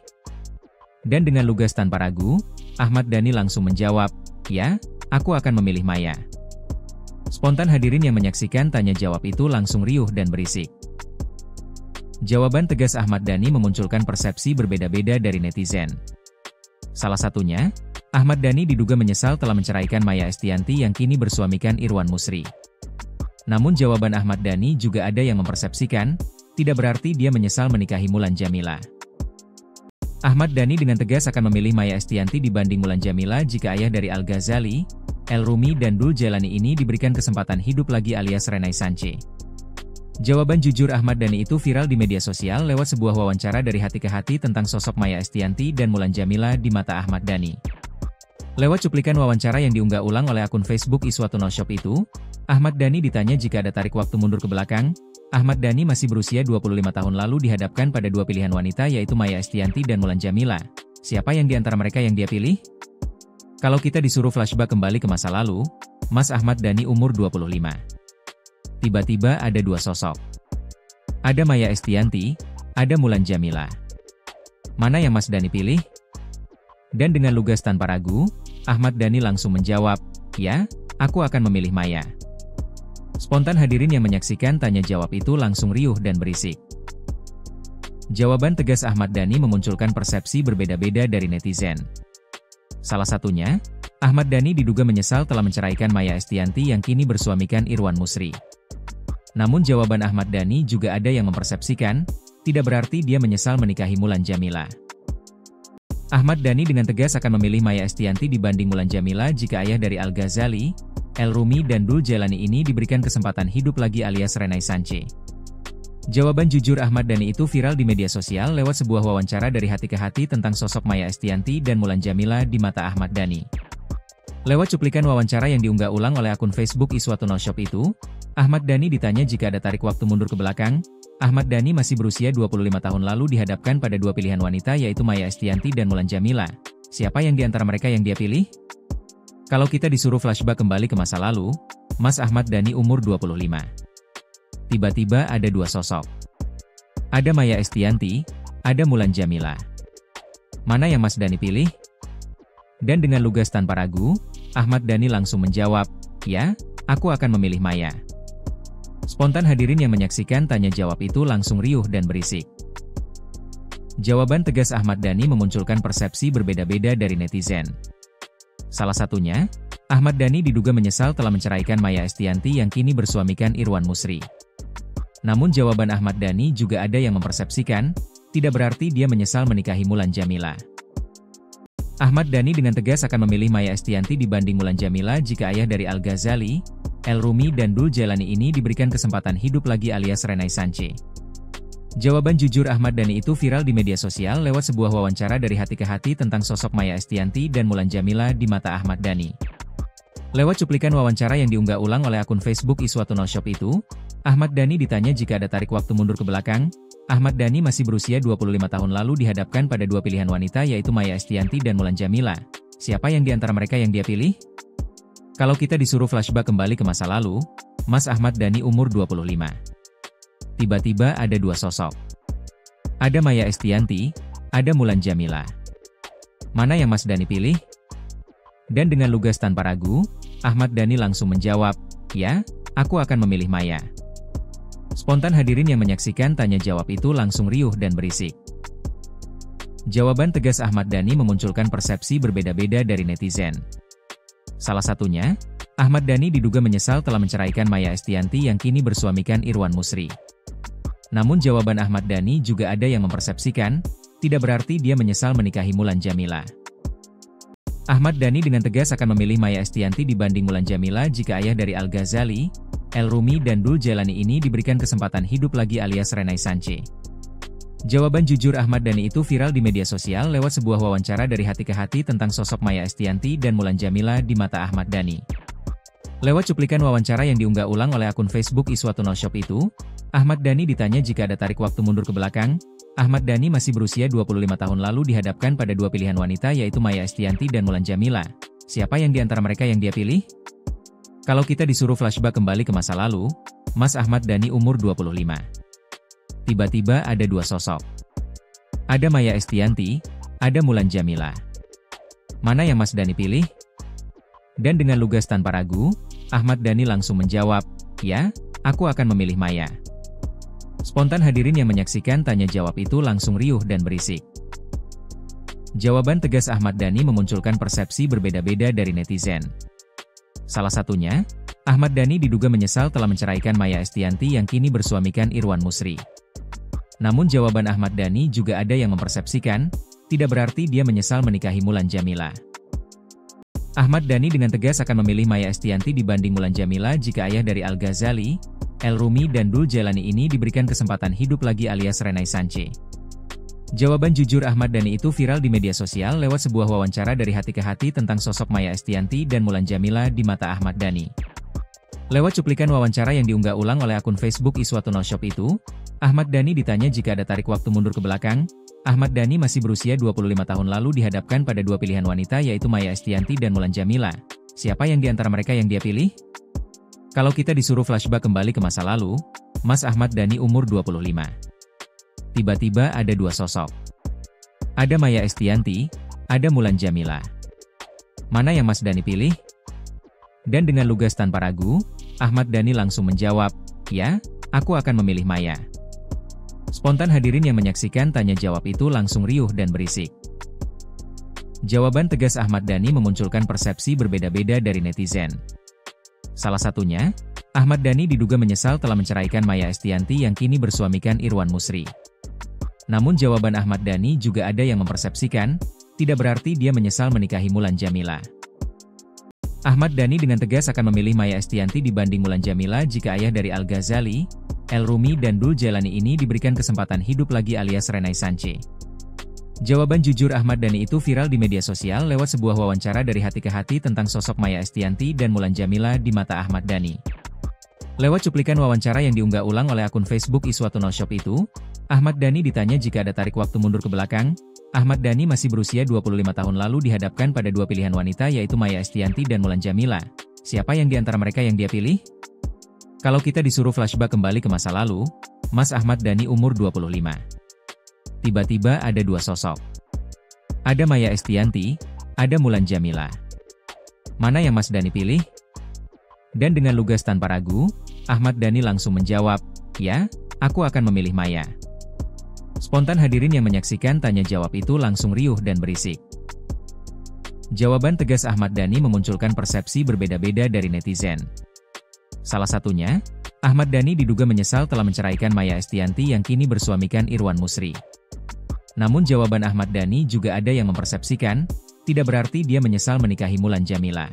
Dan dengan lugas tanpa ragu, Ahmad Dhani langsung menjawab, "Ya, aku akan memilih Maya." Spontan hadirin yang menyaksikan tanya jawab itu langsung riuh dan berisik. Jawaban tegas Ahmad Dhani memunculkan persepsi berbeda-beda dari netizen. Salah satunya, Ahmad Dhani diduga menyesal telah menceraikan Maya Estianty yang kini bersuamikan Irwan Musri. Namun jawaban Ahmad Dhani juga ada yang mempersepsikan, tidak berarti dia menyesal menikahi Mulan Jameela. Ahmad Dhani dengan tegas akan memilih Maya Estianty dibanding Mulan Jameela jika ayah dari Al-Ghazali, El Rumi dan Dul Jailani ini diberikan kesempatan hidup lagi alias Renaissance. Jawaban jujur Ahmad Dhani itu viral di media sosial lewat sebuah wawancara dari hati ke hati tentang sosok Maya Estianty dan Mulan Jameela di mata Ahmad Dhani. Lewat cuplikan wawancara yang diunggah ulang oleh akun Facebook Iswatun Shop itu, Ahmad Dhani ditanya jika ada tarik waktu mundur ke belakang, Ahmad Dhani masih berusia 25 tahun lalu dihadapkan pada dua pilihan wanita yaitu Maya Estianty dan Mulan Jameela. Siapa yang di antara mereka yang dia pilih? Kalau kita disuruh flashback kembali ke masa lalu, Mas Ahmad Dhani umur 25. Tiba-tiba ada dua sosok. Ada Maya Estianty, ada Mulan Jameela. Mana yang Mas Dhani pilih? Dan dengan lugas tanpa ragu, Ahmad Dhani langsung menjawab, "Ya, aku akan memilih Maya." Spontan hadirin yang menyaksikan tanya jawab itu langsung riuh dan berisik. Jawaban tegas Ahmad Dhani memunculkan persepsi berbeda-beda dari netizen. Salah satunya, Ahmad Dhani diduga menyesal telah menceraikan Maya Estianty yang kini bersuamikan Irwan Musri. Namun jawaban Ahmad Dhani juga ada yang mempersepsikan, tidak berarti dia menyesal menikahi Mulan Jameela. Ahmad Dhani dengan tegas akan memilih Maya Estianty dibanding Mulan Jameela jika ayah dari Al-Ghazali, El Rumi dan Dul Jailani ini diberikan kesempatan hidup lagi alias Renaissance. Jawaban jujur Ahmad Dhani itu viral di media sosial lewat sebuah wawancara dari hati ke hati tentang sosok Maya Estianty dan Mulan Jameela di mata Ahmad Dhani. Lewat cuplikan wawancara yang diunggah ulang oleh akun Facebook Iswatun Shop itu, Ahmad Dhani ditanya jika ada tarik waktu mundur ke belakang, Ahmad Dhani masih berusia 25 tahun lalu dihadapkan pada dua pilihan wanita yaitu Maya Estianty dan Mulan Jameela. Siapa yang di antara mereka yang dia pilih? Kalau kita disuruh flashback kembali ke masa lalu, Mas Ahmad Dhani umur 25. Tiba-tiba ada dua sosok. Ada Maya Estianty, ada Mulan Jameela. Mana yang Mas Dhani pilih? Dan dengan lugas tanpa ragu, Ahmad Dhani langsung menjawab, "Ya, aku akan memilih Maya." Spontan hadirin yang menyaksikan tanya jawab itu langsung riuh dan berisik. Jawaban tegas Ahmad Dhani memunculkan persepsi berbeda-beda dari netizen. Salah satunya, Ahmad Dhani diduga menyesal telah menceraikan Maya Estianty yang kini bersuamikan Irwan Musri. Namun jawaban Ahmad Dhani juga ada yang mempersepsikan, tidak berarti dia menyesal menikahi Mulan Jameela. Ahmad Dhani dengan tegas akan memilih Maya Estianty dibanding Mulan Jameela jika ayah dari Al-Ghazali, El Rumi dan Dul Jailani ini diberikan kesempatan hidup lagi alias Renaissance. Jawaban jujur Ahmad Dhani itu viral di media sosial lewat sebuah wawancara dari hati ke hati tentang sosok Maya Estianty dan Mulan Jameela di mata Ahmad Dhani. Lewat cuplikan wawancara yang diunggah ulang oleh akun Facebook Iswatun Shop itu, Ahmad Dhani ditanya jika ada tarik waktu mundur ke belakang, Ahmad Dhani masih berusia 25 tahun lalu dihadapkan pada dua pilihan wanita yaitu Maya Estianty dan Mulan Jameela. Siapa yang di antara mereka yang dia pilih? Kalau kita disuruh flashback kembali ke masa lalu, Mas Ahmad Dhani umur 25. Tiba-tiba ada dua sosok. Ada Maya Estianty, ada Mulan Jameela. Mana yang Mas Dhani pilih? Dan dengan lugas tanpa ragu, Ahmad Dhani langsung menjawab, "Ya, aku akan memilih Maya." Spontan hadirin yang menyaksikan tanya jawab itu langsung riuh dan berisik. Jawaban tegas Ahmad Dhani memunculkan persepsi berbeda-beda dari netizen. Salah satunya, Ahmad Dhani diduga menyesal telah menceraikan Maya Estianty yang kini bersuamikan Irwan Musri. Namun jawaban Ahmad Dhani juga ada yang mempersepsikan, tidak berarti dia menyesal menikahi Mulan Jameela. Ahmad Dhani dengan tegas akan memilih Maya Estianty dibanding Mulan Jameela jika ayah dari Al-Ghazali, El Rumi dan Dul Jailani ini diberikan kesempatan hidup lagi alias Renaissance. Jawaban jujur Ahmad Dhani itu viral di media sosial lewat sebuah wawancara dari hati ke hati tentang sosok Maya Estianty dan Mulan Jameela di mata Ahmad Dhani. Lewat cuplikan wawancara yang diunggah ulang oleh akun Facebook Iswatun Shop itu, Ahmad Dhani ditanya jika ada tarik waktu mundur ke belakang, Ahmad Dhani masih berusia 25 tahun lalu dihadapkan pada dua pilihan wanita yaitu Maya Estianty dan Mulan Jameela. Siapa yang di antara mereka yang dia pilih? Kalau kita disuruh flashback kembali ke masa lalu, Mas Ahmad Dhani umur 25. Tiba-tiba ada dua sosok. Ada Maya Estianty, ada Mulan Jameela. Mana yang Mas Dhani pilih? Dan dengan lugas tanpa ragu, Ahmad Dhani langsung menjawab, "Ya, aku akan memilih Maya." Spontan hadirin yang menyaksikan tanya jawab itu langsung riuh dan berisik. Jawaban tegas Ahmad Dhani memunculkan persepsi berbeda-beda dari netizen. Salah satunya, Ahmad Dhani diduga menyesal telah menceraikan Maya Estianty yang kini bersuamikan Irwan Musri. Namun jawaban Ahmad Dhani juga ada yang mempersepsikan, tidak berarti dia menyesal menikahi Mulan Jameela. Ahmad Dhani dengan tegas akan memilih Maya Estianty dibanding Mulan Jameela jika ayah dari Al-Ghazali, El Rumi dan Dul Jailani ini diberikan kesempatan hidup lagi alias Renaissance. Jawaban jujur Ahmad Dhani itu viral di media sosial lewat sebuah wawancara dari hati ke hati tentang sosok Maya Estianty dan Mulan Jameela di mata Ahmad Dhani. Lewat cuplikan wawancara yang diunggah ulang oleh akun Facebook Iswatun Shop itu, Ahmad Dhani ditanya jika ada tarik waktu mundur ke belakang, Ahmad Dhani masih berusia 25 tahun lalu dihadapkan pada dua pilihan wanita yaitu Maya Estianty dan Mulan Jameela. Siapa yang di antara mereka yang dia pilih? Kalau kita disuruh flashback kembali ke masa lalu, Mas Ahmad Dhani umur 25. Tiba-tiba ada dua sosok. Ada Maya Estianty, ada Mulan Jameela. Mana yang Mas Dhani pilih? Dan dengan lugas tanpa ragu, Ahmad Dhani langsung menjawab, "Ya, aku akan memilih Maya." Spontan hadirin yang menyaksikan tanya jawab itu langsung riuh dan berisik. Jawaban tegas Ahmad Dhani memunculkan persepsi berbeda-beda dari netizen. Salah satunya, Ahmad Dhani diduga menyesal telah menceraikan Maya Estianty yang kini bersuamikan Irwan Musri. Namun jawaban Ahmad Dhani juga ada yang mempersepsikan, tidak berarti dia menyesal menikahi Mulan Jameela. Ahmad Dhani dengan tegas akan memilih Maya Estianty dibanding Mulan Jameela jika ayah dari Al-Ghazali, El Rumi dan Dul Jailani ini diberikan kesempatan hidup lagi alias Renaissance. Jawaban jujur Ahmad Dhani itu viral di media sosial lewat sebuah wawancara dari hati ke hati tentang sosok Maya Estianty dan Mulan Jameela di mata Ahmad Dhani. Lewat cuplikan wawancara yang diunggah ulang oleh akun Facebook Iswatun Shop itu, Ahmad Dhani ditanya jika ada tarik waktu mundur ke belakang, Ahmad Dhani masih berusia 25 tahun lalu dihadapkan pada dua pilihan wanita yaitu Maya Estianty dan Mulan Jameela. Siapa yang di antara mereka yang dia pilih? Kalau kita disuruh flashback kembali ke masa lalu, Mas Ahmad Dhani umur 25. Tiba-tiba ada dua sosok. Ada Maya Estianty, ada Mulan Jameela. Mana yang Mas Dhani pilih? Dan dengan lugas tanpa ragu, Ahmad Dhani langsung menjawab, "Ya, aku akan memilih Maya." Spontan hadirin yang menyaksikan tanya jawab itu langsung riuh dan berisik. Jawaban tegas Ahmad Dhani memunculkan persepsi berbeda-beda dari netizen. Salah satunya, Ahmad Dhani diduga menyesal telah menceraikan Maya Estianty yang kini bersuamikan Irwan Musri. Namun jawaban Ahmad Dhani juga ada yang mempersepsikan, tidak berarti dia menyesal menikahi Mulan Jameela.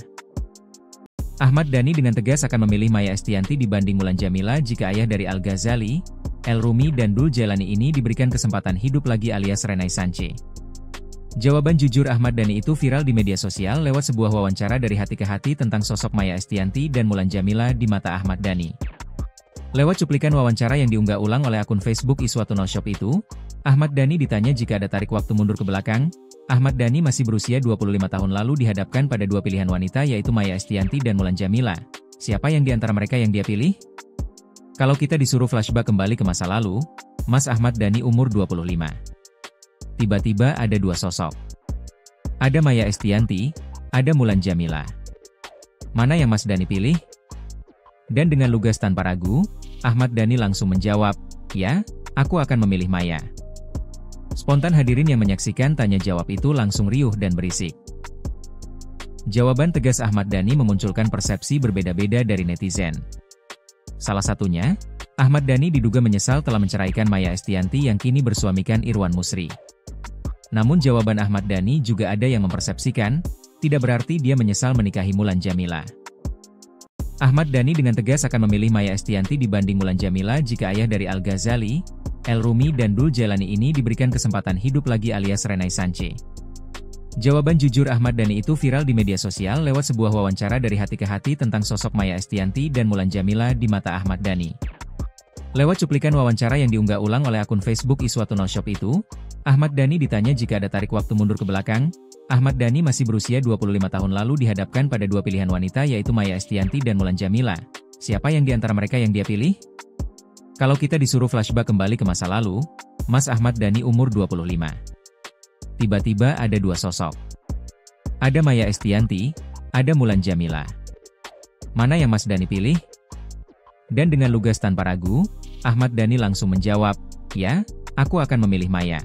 Ahmad Dhani dengan tegas akan memilih Maya Estianty dibanding Mulan Jameela jika ayah dari Al-Ghazali, El Rumi dan Dul Jailani ini diberikan kesempatan hidup lagi alias Renaissance. Jawaban jujur Ahmad Dhani itu viral di media sosial lewat sebuah wawancara dari hati ke hati tentang sosok Maya Estianty dan Mulan Jameela di mata Ahmad Dhani. Lewat cuplikan wawancara yang diunggah ulang oleh akun Facebook Iswatun Shop itu, Ahmad Dhani ditanya jika ada tarik waktu mundur ke belakang, Ahmad Dhani masih berusia 25 tahun lalu dihadapkan pada dua pilihan wanita yaitu Maya Estianty dan Mulan Jameela. Siapa yang di antara mereka yang dia pilih? Kalau kita disuruh flashback kembali ke masa lalu, Mas Ahmad Dhani umur 25. Tiba-tiba ada dua sosok. Ada Maya Estianty, ada Mulan Jameela. Mana yang Mas Dhani pilih? Dan dengan lugas tanpa ragu, Ahmad Dhani langsung menjawab, "Ya, aku akan memilih Maya." Spontan hadirin yang menyaksikan tanya jawab itu langsung riuh dan berisik. Jawaban tegas Ahmad Dhani memunculkan persepsi berbeda-beda dari netizen. Salah satunya, Ahmad Dhani diduga menyesal telah menceraikan Maya Estianty yang kini bersuamikan Irwan Musri. Namun jawaban Ahmad Dhani juga ada yang mempersepsikan, tidak berarti dia menyesal menikahi Mulan Jameela. Ahmad Dhani dengan tegas akan memilih Maya Estianty dibanding Mulan Jameela jika ayah dari Al-Ghazali, El Rumi dan Dul Jailani ini diberikan kesempatan hidup lagi alias Renaissance. Jawaban jujur Ahmad Dhani itu viral di media sosial lewat sebuah wawancara dari hati ke hati tentang sosok Maya Estianty dan Mulan Jameela di mata Ahmad Dhani. Lewat cuplikan wawancara yang diunggah ulang oleh akun Facebook Iswatun Shop itu, Ahmad Dhani ditanya jika ada tarik waktu mundur ke belakang, Ahmad Dhani masih berusia 25 tahun lalu dihadapkan pada dua pilihan wanita yaitu Maya Estianty dan Mulan Jameela. Siapa yang di antara mereka yang dia pilih? Kalau kita disuruh flashback kembali ke masa lalu, Mas Ahmad Dhani umur 25. Tiba-tiba ada dua sosok. Ada Maya Estianty, ada Mulan Jameela. Mana yang Mas Dhani pilih? Dan dengan lugas tanpa ragu, Ahmad Dhani langsung menjawab, "Ya, aku akan memilih Maya."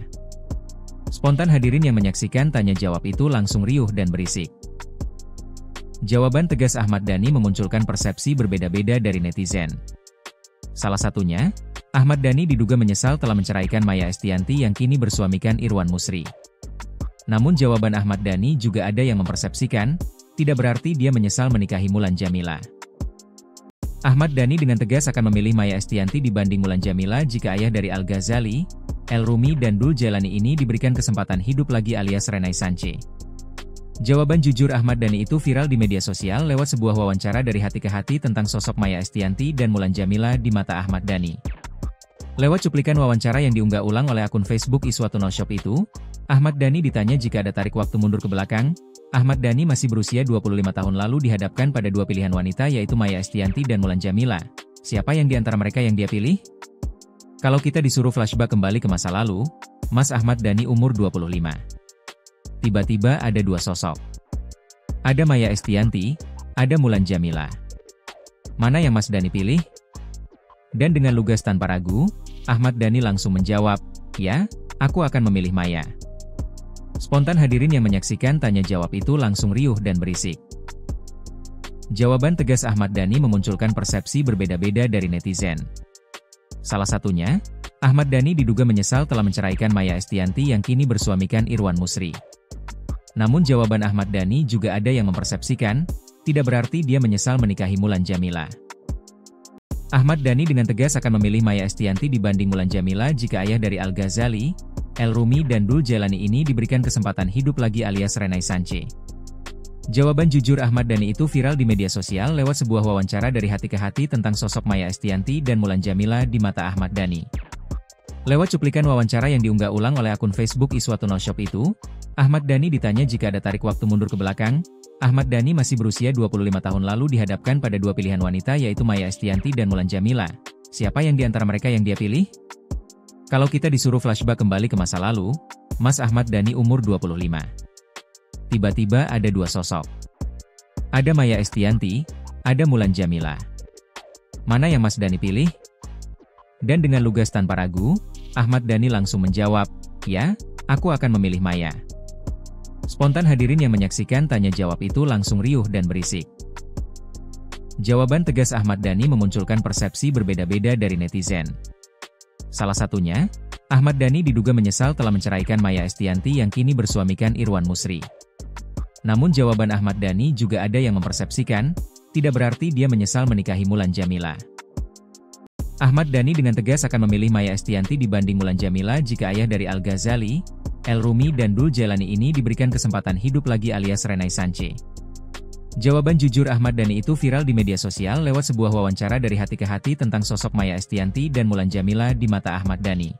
Spontan hadirin yang menyaksikan tanya jawab itu langsung riuh dan berisik. Jawaban tegas Ahmad Dhani memunculkan persepsi berbeda-beda dari netizen. Salah satunya, Ahmad Dhani diduga menyesal telah menceraikan Maya Estianty yang kini bersuamikan Irwan Musri. Namun jawaban Ahmad Dhani juga ada yang mempersepsikan, tidak berarti dia menyesal menikahi Mulan Jameela. Ahmad Dhani dengan tegas akan memilih Maya Estianty dibanding Mulan Jameela jika ayah dari Al-Ghazali, El Rumi dan Dul Jailani ini diberikan kesempatan hidup lagi alias Renaissance. Jawaban jujur Ahmad Dhani itu viral di media sosial lewat sebuah wawancara dari hati ke hati tentang sosok Maya Estianty dan Mulan Jameela di mata Ahmad Dhani. Lewat cuplikan wawancara yang diunggah ulang oleh akun Facebook Iswatun Shop itu, Ahmad Dhani ditanya jika ada tarik waktu mundur ke belakang, Ahmad Dhani masih berusia 25 tahun lalu dihadapkan pada dua pilihan wanita yaitu Maya Estianty dan Mulan Jameela. Siapa yang di antara mereka yang dia pilih? Kalau kita disuruh flashback kembali ke masa lalu, Mas Ahmad Dhani umur 25. Tiba-tiba ada dua sosok. Ada Maya Estianty, ada Mulan Jameela. Mana yang Mas Dhani pilih? Dan dengan lugas tanpa ragu, Ahmad Dhani langsung menjawab, "Ya, aku akan memilih Maya." Spontan hadirin yang menyaksikan tanya jawab itu langsung riuh dan berisik. Jawaban tegas Ahmad Dhani memunculkan persepsi berbeda-beda dari netizen. Salah satunya, Ahmad Dhani diduga menyesal telah menceraikan Maya Estianty yang kini bersuamikan Irwan Musri. Namun jawaban Ahmad Dhani juga ada yang mempersepsikan, tidak berarti dia menyesal menikahi Mulan Jameela. Ahmad Dhani dengan tegas akan memilih Maya Estianty dibanding Mulan Jameela jika ayah dari Al-Ghazali, El Rumi dan Dul Jailani ini diberikan kesempatan hidup lagi alias Renaissance. Jawaban jujur Ahmad Dhani itu viral di media sosial lewat sebuah wawancara dari hati ke hati tentang sosok Maya Estianty dan Mulan Jameela di mata Ahmad Dhani. Lewat cuplikan wawancara yang diunggah ulang oleh akun Facebook Iswatun Shop itu, Ahmad Dhani ditanya jika ada tarik waktu mundur ke belakang, Ahmad Dhani masih berusia 25 tahun lalu dihadapkan pada dua pilihan wanita yaitu Maya Estianty dan Mulan Jameela. Siapa yang di antara mereka yang dia pilih? Kalau kita disuruh flashback kembali ke masa lalu, Mas Ahmad Dhani umur 25. Tiba-tiba ada dua sosok. Ada Maya Estianty, ada Mulan Jameela. Mana yang Mas Dhani pilih? Dan dengan lugas tanpa ragu, Ahmad Dhani langsung menjawab, "Ya, aku akan memilih Maya." Spontan hadirin yang menyaksikan tanya jawab itu langsung riuh dan berisik. Jawaban tegas Ahmad Dhani memunculkan persepsi berbeda-beda dari netizen. Salah satunya, Ahmad Dhani diduga menyesal telah menceraikan Maya Estianty yang kini bersuamikan Irwan Musri. Namun jawaban Ahmad Dhani juga ada yang mempersepsikan, tidak berarti dia menyesal menikahi Mulan Jameela. Ahmad Dhani dengan tegas akan memilih Maya Estianty dibanding Mulan Jameela jika ayah dari Al-Ghazali, El Rumi dan Dul Jailani ini diberikan kesempatan hidup lagi alias Renaissance. Jawaban jujur Ahmad Dhani itu viral di media sosial lewat sebuah wawancara dari hati ke hati tentang sosok Maya Estianty dan Mulan Jameela di mata Ahmad Dhani.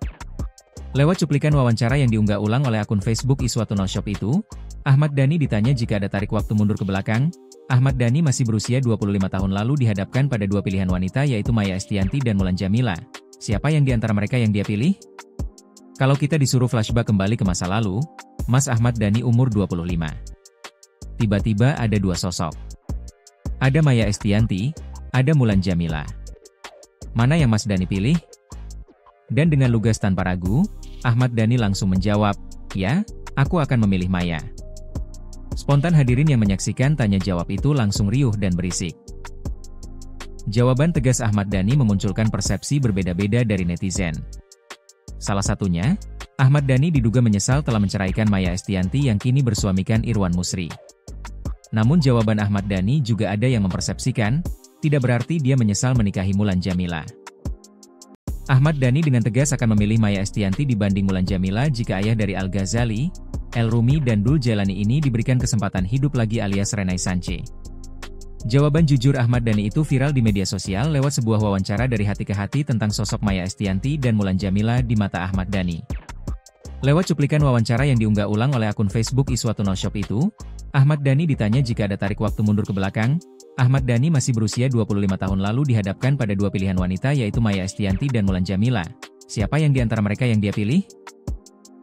Lewat cuplikan wawancara yang diunggah ulang oleh akun Facebook Iswatun Shop itu, Ahmad Dhani ditanya jika ada tarik waktu mundur ke belakang, Ahmad Dhani masih berusia 25 tahun lalu dihadapkan pada dua pilihan wanita yaitu Maya Estianty dan Mulan Jameela. Siapa yang di antara mereka yang dia pilih? Kalau kita disuruh flashback kembali ke masa lalu, Mas Ahmad Dhani umur 25. Tiba-tiba ada dua sosok. Ada Maya Estianty, ada Mulan Jameela. Mana yang Mas Dhani pilih? Dan dengan lugas tanpa ragu, Ahmad Dhani langsung menjawab, "Ya, aku akan memilih Maya." Spontan hadirin yang menyaksikan tanya jawab itu langsung riuh dan berisik. Jawaban tegas Ahmad Dhani memunculkan persepsi berbeda-beda dari netizen. Salah satunya, Ahmad Dhani diduga menyesal telah menceraikan Maya Estianty yang kini bersuamikan Irwan Musri. Namun jawaban Ahmad Dhani juga ada yang mempersepsikan, tidak berarti dia menyesal menikahi Mulan Jameela. Ahmad Dhani dengan tegas akan memilih Maya Estianty dibanding Mulan Jameela jika ayah dari Al-Ghazali, El Rumi dan Dul Jailani ini diberikan kesempatan hidup lagi alias Renaissance. Jawaban jujur Ahmad Dhani itu viral di media sosial lewat sebuah wawancara dari hati ke hati tentang sosok Maya Estianty dan Mulan Jameela di mata Ahmad Dhani. Lewat cuplikan wawancara yang diunggah ulang oleh akun Facebook Iswatun Shop itu, Ahmad Dhani ditanya jika ada tarik waktu mundur ke belakang, Ahmad Dhani masih berusia 25 tahun lalu dihadapkan pada dua pilihan wanita yaitu Maya Estianty dan Mulan Jameela. Siapa yang di antara mereka yang dia pilih?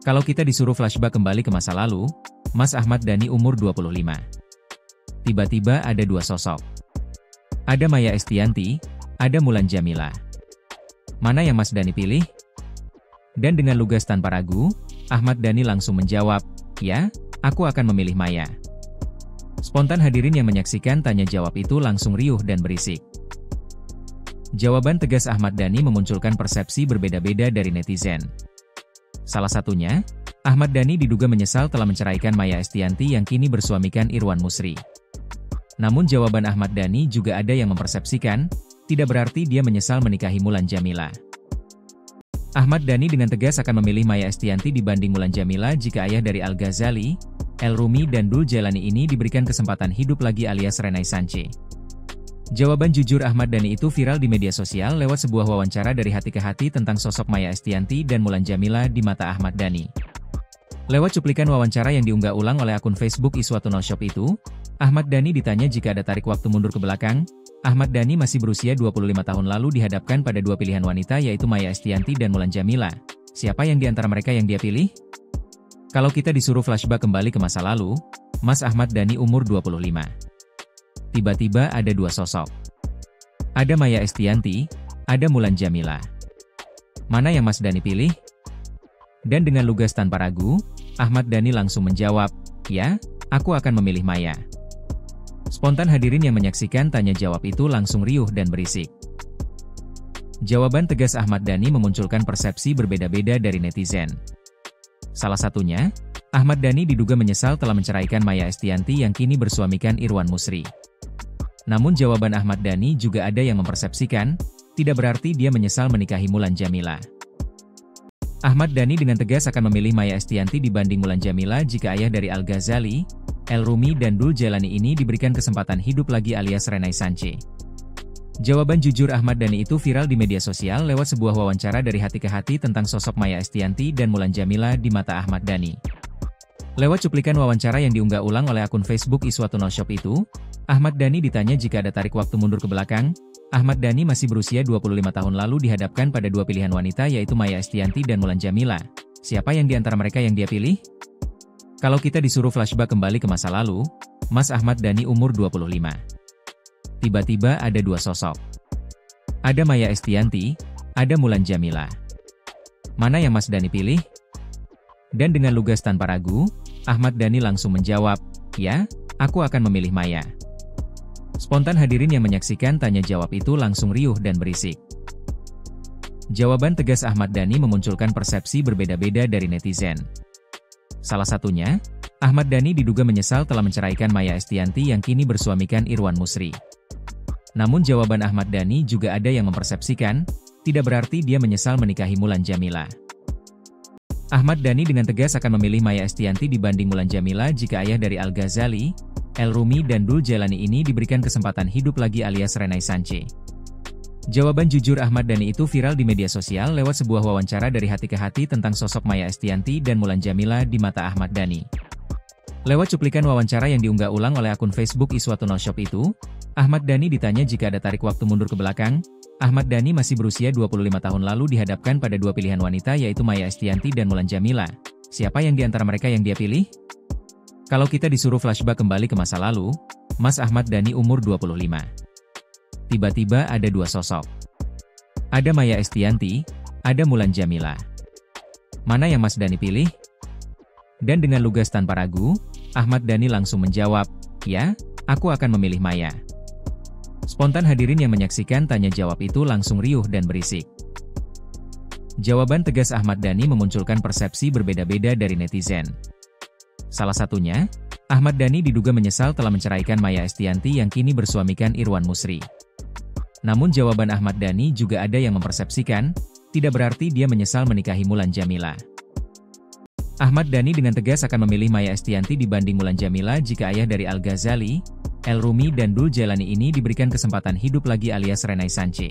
Kalau kita disuruh flashback kembali ke masa lalu, Mas Ahmad Dhani umur 25. Tiba-tiba ada dua sosok. Ada Maya Estianty, ada Mulan Jameela. Mana yang Mas Dhani pilih? Dan dengan lugas tanpa ragu, Ahmad Dhani langsung menjawab, "Ya, aku akan memilih Maya." Spontan hadirin yang menyaksikan tanya jawab itu langsung riuh dan berisik. Jawaban tegas Ahmad Dhani memunculkan persepsi berbeda-beda dari netizen. Salah satunya, Ahmad Dhani diduga menyesal telah menceraikan Maya Estianty yang kini bersuamikan Irwan Musri. Namun jawaban Ahmad Dhani juga ada yang mempersepsikan, tidak berarti dia menyesal menikahi Mulan Jameela. Ahmad Dhani dengan tegas akan memilih Maya Estianty dibanding Mulan Jameela jika ayah dari Al-Ghazali, El Rumi dan Dul Jailani ini diberikan kesempatan hidup lagi alias Renaissance. Jawaban jujur Ahmad Dhani itu viral di media sosial lewat sebuah wawancara dari hati ke hati tentang sosok Maya Estianty dan Mulan Jameela di mata Ahmad Dhani. Lewat cuplikan wawancara yang diunggah ulang oleh akun Facebook Iswatun Shop itu, Ahmad Dhani ditanya jika ada tarik waktu mundur ke belakang, Ahmad Dhani masih berusia 25 tahun lalu dihadapkan pada dua pilihan wanita yaitu Maya Estianty dan Mulan Jameela. Siapa yang di antara mereka yang dia pilih? Kalau kita disuruh flashback kembali ke masa lalu, Mas Ahmad Dhani umur 25. Tiba-tiba ada dua sosok. Ada Maya Estianty, ada Mulan Jameela. Mana yang Mas Dhani pilih? Dan dengan lugas tanpa ragu, Ahmad Dhani langsung menjawab, "Ya, aku akan memilih Maya." Spontan hadirin yang menyaksikan tanya jawab itu langsung riuh dan berisik. Jawaban tegas Ahmad Dhani memunculkan persepsi berbeda-beda dari netizen. Salah satunya, Ahmad Dhani diduga menyesal telah menceraikan Maya Estianty yang kini bersuamikan Irwan Musri. Namun jawaban Ahmad Dhani juga ada yang mempersepsikan, tidak berarti dia menyesal menikahi Mulan Jameela. Ahmad Dhani dengan tegas akan memilih Maya Estianty dibanding Mulan Jameela jika ayah dari Al-Ghazali, El Rumi dan Dul Jailani ini diberikan kesempatan hidup lagi alias Renaissance. Jawaban jujur Ahmad Dhani itu viral di media sosial lewat sebuah wawancara dari hati ke hati tentang sosok Maya Estianty dan Mulan Jameela di mata Ahmad Dhani. Lewat cuplikan wawancara yang diunggah ulang oleh akun Facebook Iswatun Shop itu, Ahmad Dhani ditanya jika ada tarik waktu mundur ke belakang, Ahmad Dhani masih berusia 25 tahun lalu dihadapkan pada dua pilihan wanita yaitu Maya Estianty dan Mulan Jameela. Siapa yang di antara mereka yang dia pilih? Kalau kita disuruh flashback kembali ke masa lalu, Mas Ahmad Dhani umur 25. Tiba-tiba ada dua sosok. Ada Maya Estianty, ada Mulan Jameela. Mana yang Mas Dhani pilih? Dan dengan lugas tanpa ragu, Ahmad Dhani langsung menjawab, "Ya, aku akan memilih Maya." Spontan hadirin yang menyaksikan tanya jawab itu langsung riuh dan berisik. Jawaban tegas Ahmad Dhani memunculkan persepsi berbeda-beda dari netizen. Salah satunya, Ahmad Dhani diduga menyesal telah menceraikan Maya Estianty yang kini bersuamikan Irwan Musri. Namun jawaban Ahmad Dhani juga ada yang mempersepsikan, tidak berarti dia menyesal menikahi Mulan Jameela. Ahmad Dhani dengan tegas akan memilih Maya Estianty dibanding Mulan Jameela jika ayah dari Al-Ghazali, El-Rumi dan Dul Jailani ini diberikan kesempatan hidup lagi alias Renaissance. Jawaban jujur Ahmad Dhani itu viral di media sosial lewat sebuah wawancara dari hati ke hati tentang sosok Maya Estianty dan Mulan Jameela di mata Ahmad Dhani. Lewat cuplikan wawancara yang diunggah ulang oleh akun Facebook Iswatun Shop itu, Ahmad Dhani ditanya jika ada tarik waktu mundur ke belakang, Ahmad Dhani masih berusia 25 tahun lalu dihadapkan pada dua pilihan wanita yaitu Maya Estianty dan Mulan Jameela. Siapa yang di antara mereka yang dia pilih? Kalau kita disuruh flashback kembali ke masa lalu, Mas Ahmad Dhani umur 25. Tiba-tiba ada dua sosok. Ada Maya Estianty, ada Mulan Jameela. Mana yang Mas Dhani pilih? Dan dengan lugas tanpa ragu, Ahmad Dhani langsung menjawab, "Ya, aku akan memilih Maya." Spontan hadirin yang menyaksikan tanya jawab itu langsung riuh dan berisik. Jawaban tegas Ahmad Dhani memunculkan persepsi berbeda-beda dari netizen. Salah satunya, Ahmad Dhani diduga menyesal telah menceraikan Maya Estianty yang kini bersuamikan Irwan Musri. Namun jawaban Ahmad Dhani juga ada yang mempersepsikan, tidak berarti dia menyesal menikahi Mulan Jameela. Ahmad Dhani dengan tegas akan memilih Maya Estianty dibanding Mulan Jameela jika ayah dari Al-Ghazali, El-Rumi dan Dul Jailani ini diberikan kesempatan hidup lagi alias Renaissance.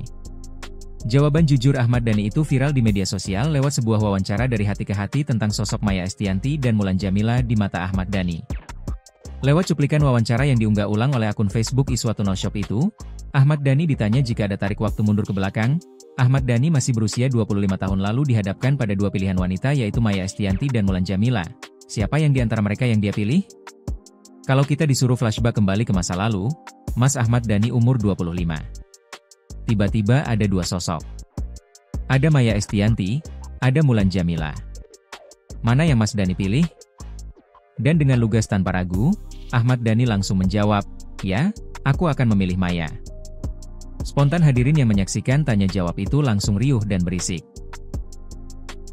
Jawaban jujur Ahmad Dhani itu viral di media sosial lewat sebuah wawancara dari hati ke hati tentang sosok Maya Estianty dan Mulan Jameela di mata Ahmad Dhani. Lewat cuplikan wawancara yang diunggah ulang oleh akun Facebook Iswatun Shop itu, Ahmad Dhani ditanya jika ada tarik waktu mundur ke belakang, Ahmad Dhani masih berusia 25 tahun lalu dihadapkan pada dua pilihan wanita yaitu Maya Estianty dan Mulan Jameela. Siapa yang di antara mereka yang dia pilih? Kalau kita disuruh flashback kembali ke masa lalu, Mas Ahmad Dhani umur 25. Tiba-tiba ada dua sosok. Ada Maya Estianty, ada Mulan Jameela. Mana yang Mas Dhani pilih? Dan dengan lugas tanpa ragu, Ahmad Dhani langsung menjawab, "Ya, aku akan memilih Maya." Spontan hadirin yang menyaksikan tanya jawab itu langsung riuh dan berisik.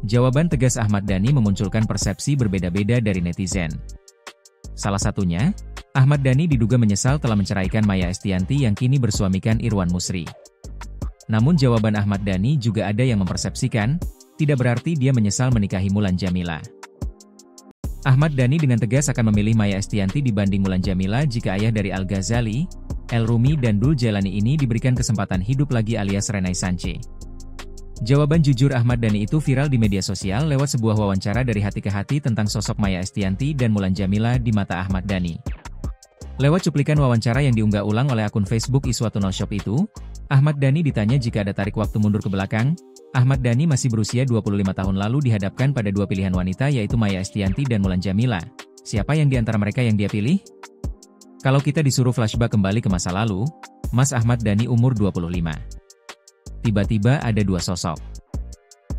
Jawaban tegas Ahmad Dhani memunculkan persepsi berbeda-beda dari netizen. Salah satunya, Ahmad Dhani diduga menyesal telah menceraikan Maya Estianty yang kini bersuamikan Irwan Musri. Namun jawaban Ahmad Dhani juga ada yang mempersepsikan, tidak berarti dia menyesal menikahi Mulan Jameela. Ahmad Dhani dengan tegas akan memilih Maya Estianty dibanding Mulan Jameela jika ayah dari Al-Ghazali, El-Rumi dan Dul Jailani ini diberikan kesempatan hidup lagi alias Renaissance. Jawaban jujur Ahmad Dhani itu viral di media sosial lewat sebuah wawancara dari hati ke hati tentang sosok Maya Estianty dan Mulan Jameela di mata Ahmad Dhani. Lewat cuplikan wawancara yang diunggah ulang oleh akun Facebook Iswatun Shop itu, Ahmad Dhani ditanya jika ada tarik waktu mundur ke belakang, Ahmad Dhani masih berusia 25 tahun lalu dihadapkan pada dua pilihan wanita yaitu Maya Estianty dan Mulan Jameela. Siapa yang di antara mereka yang dia pilih? Kalau kita disuruh flashback kembali ke masa lalu, Mas Ahmad Dhani umur 25. Tiba-tiba ada dua sosok.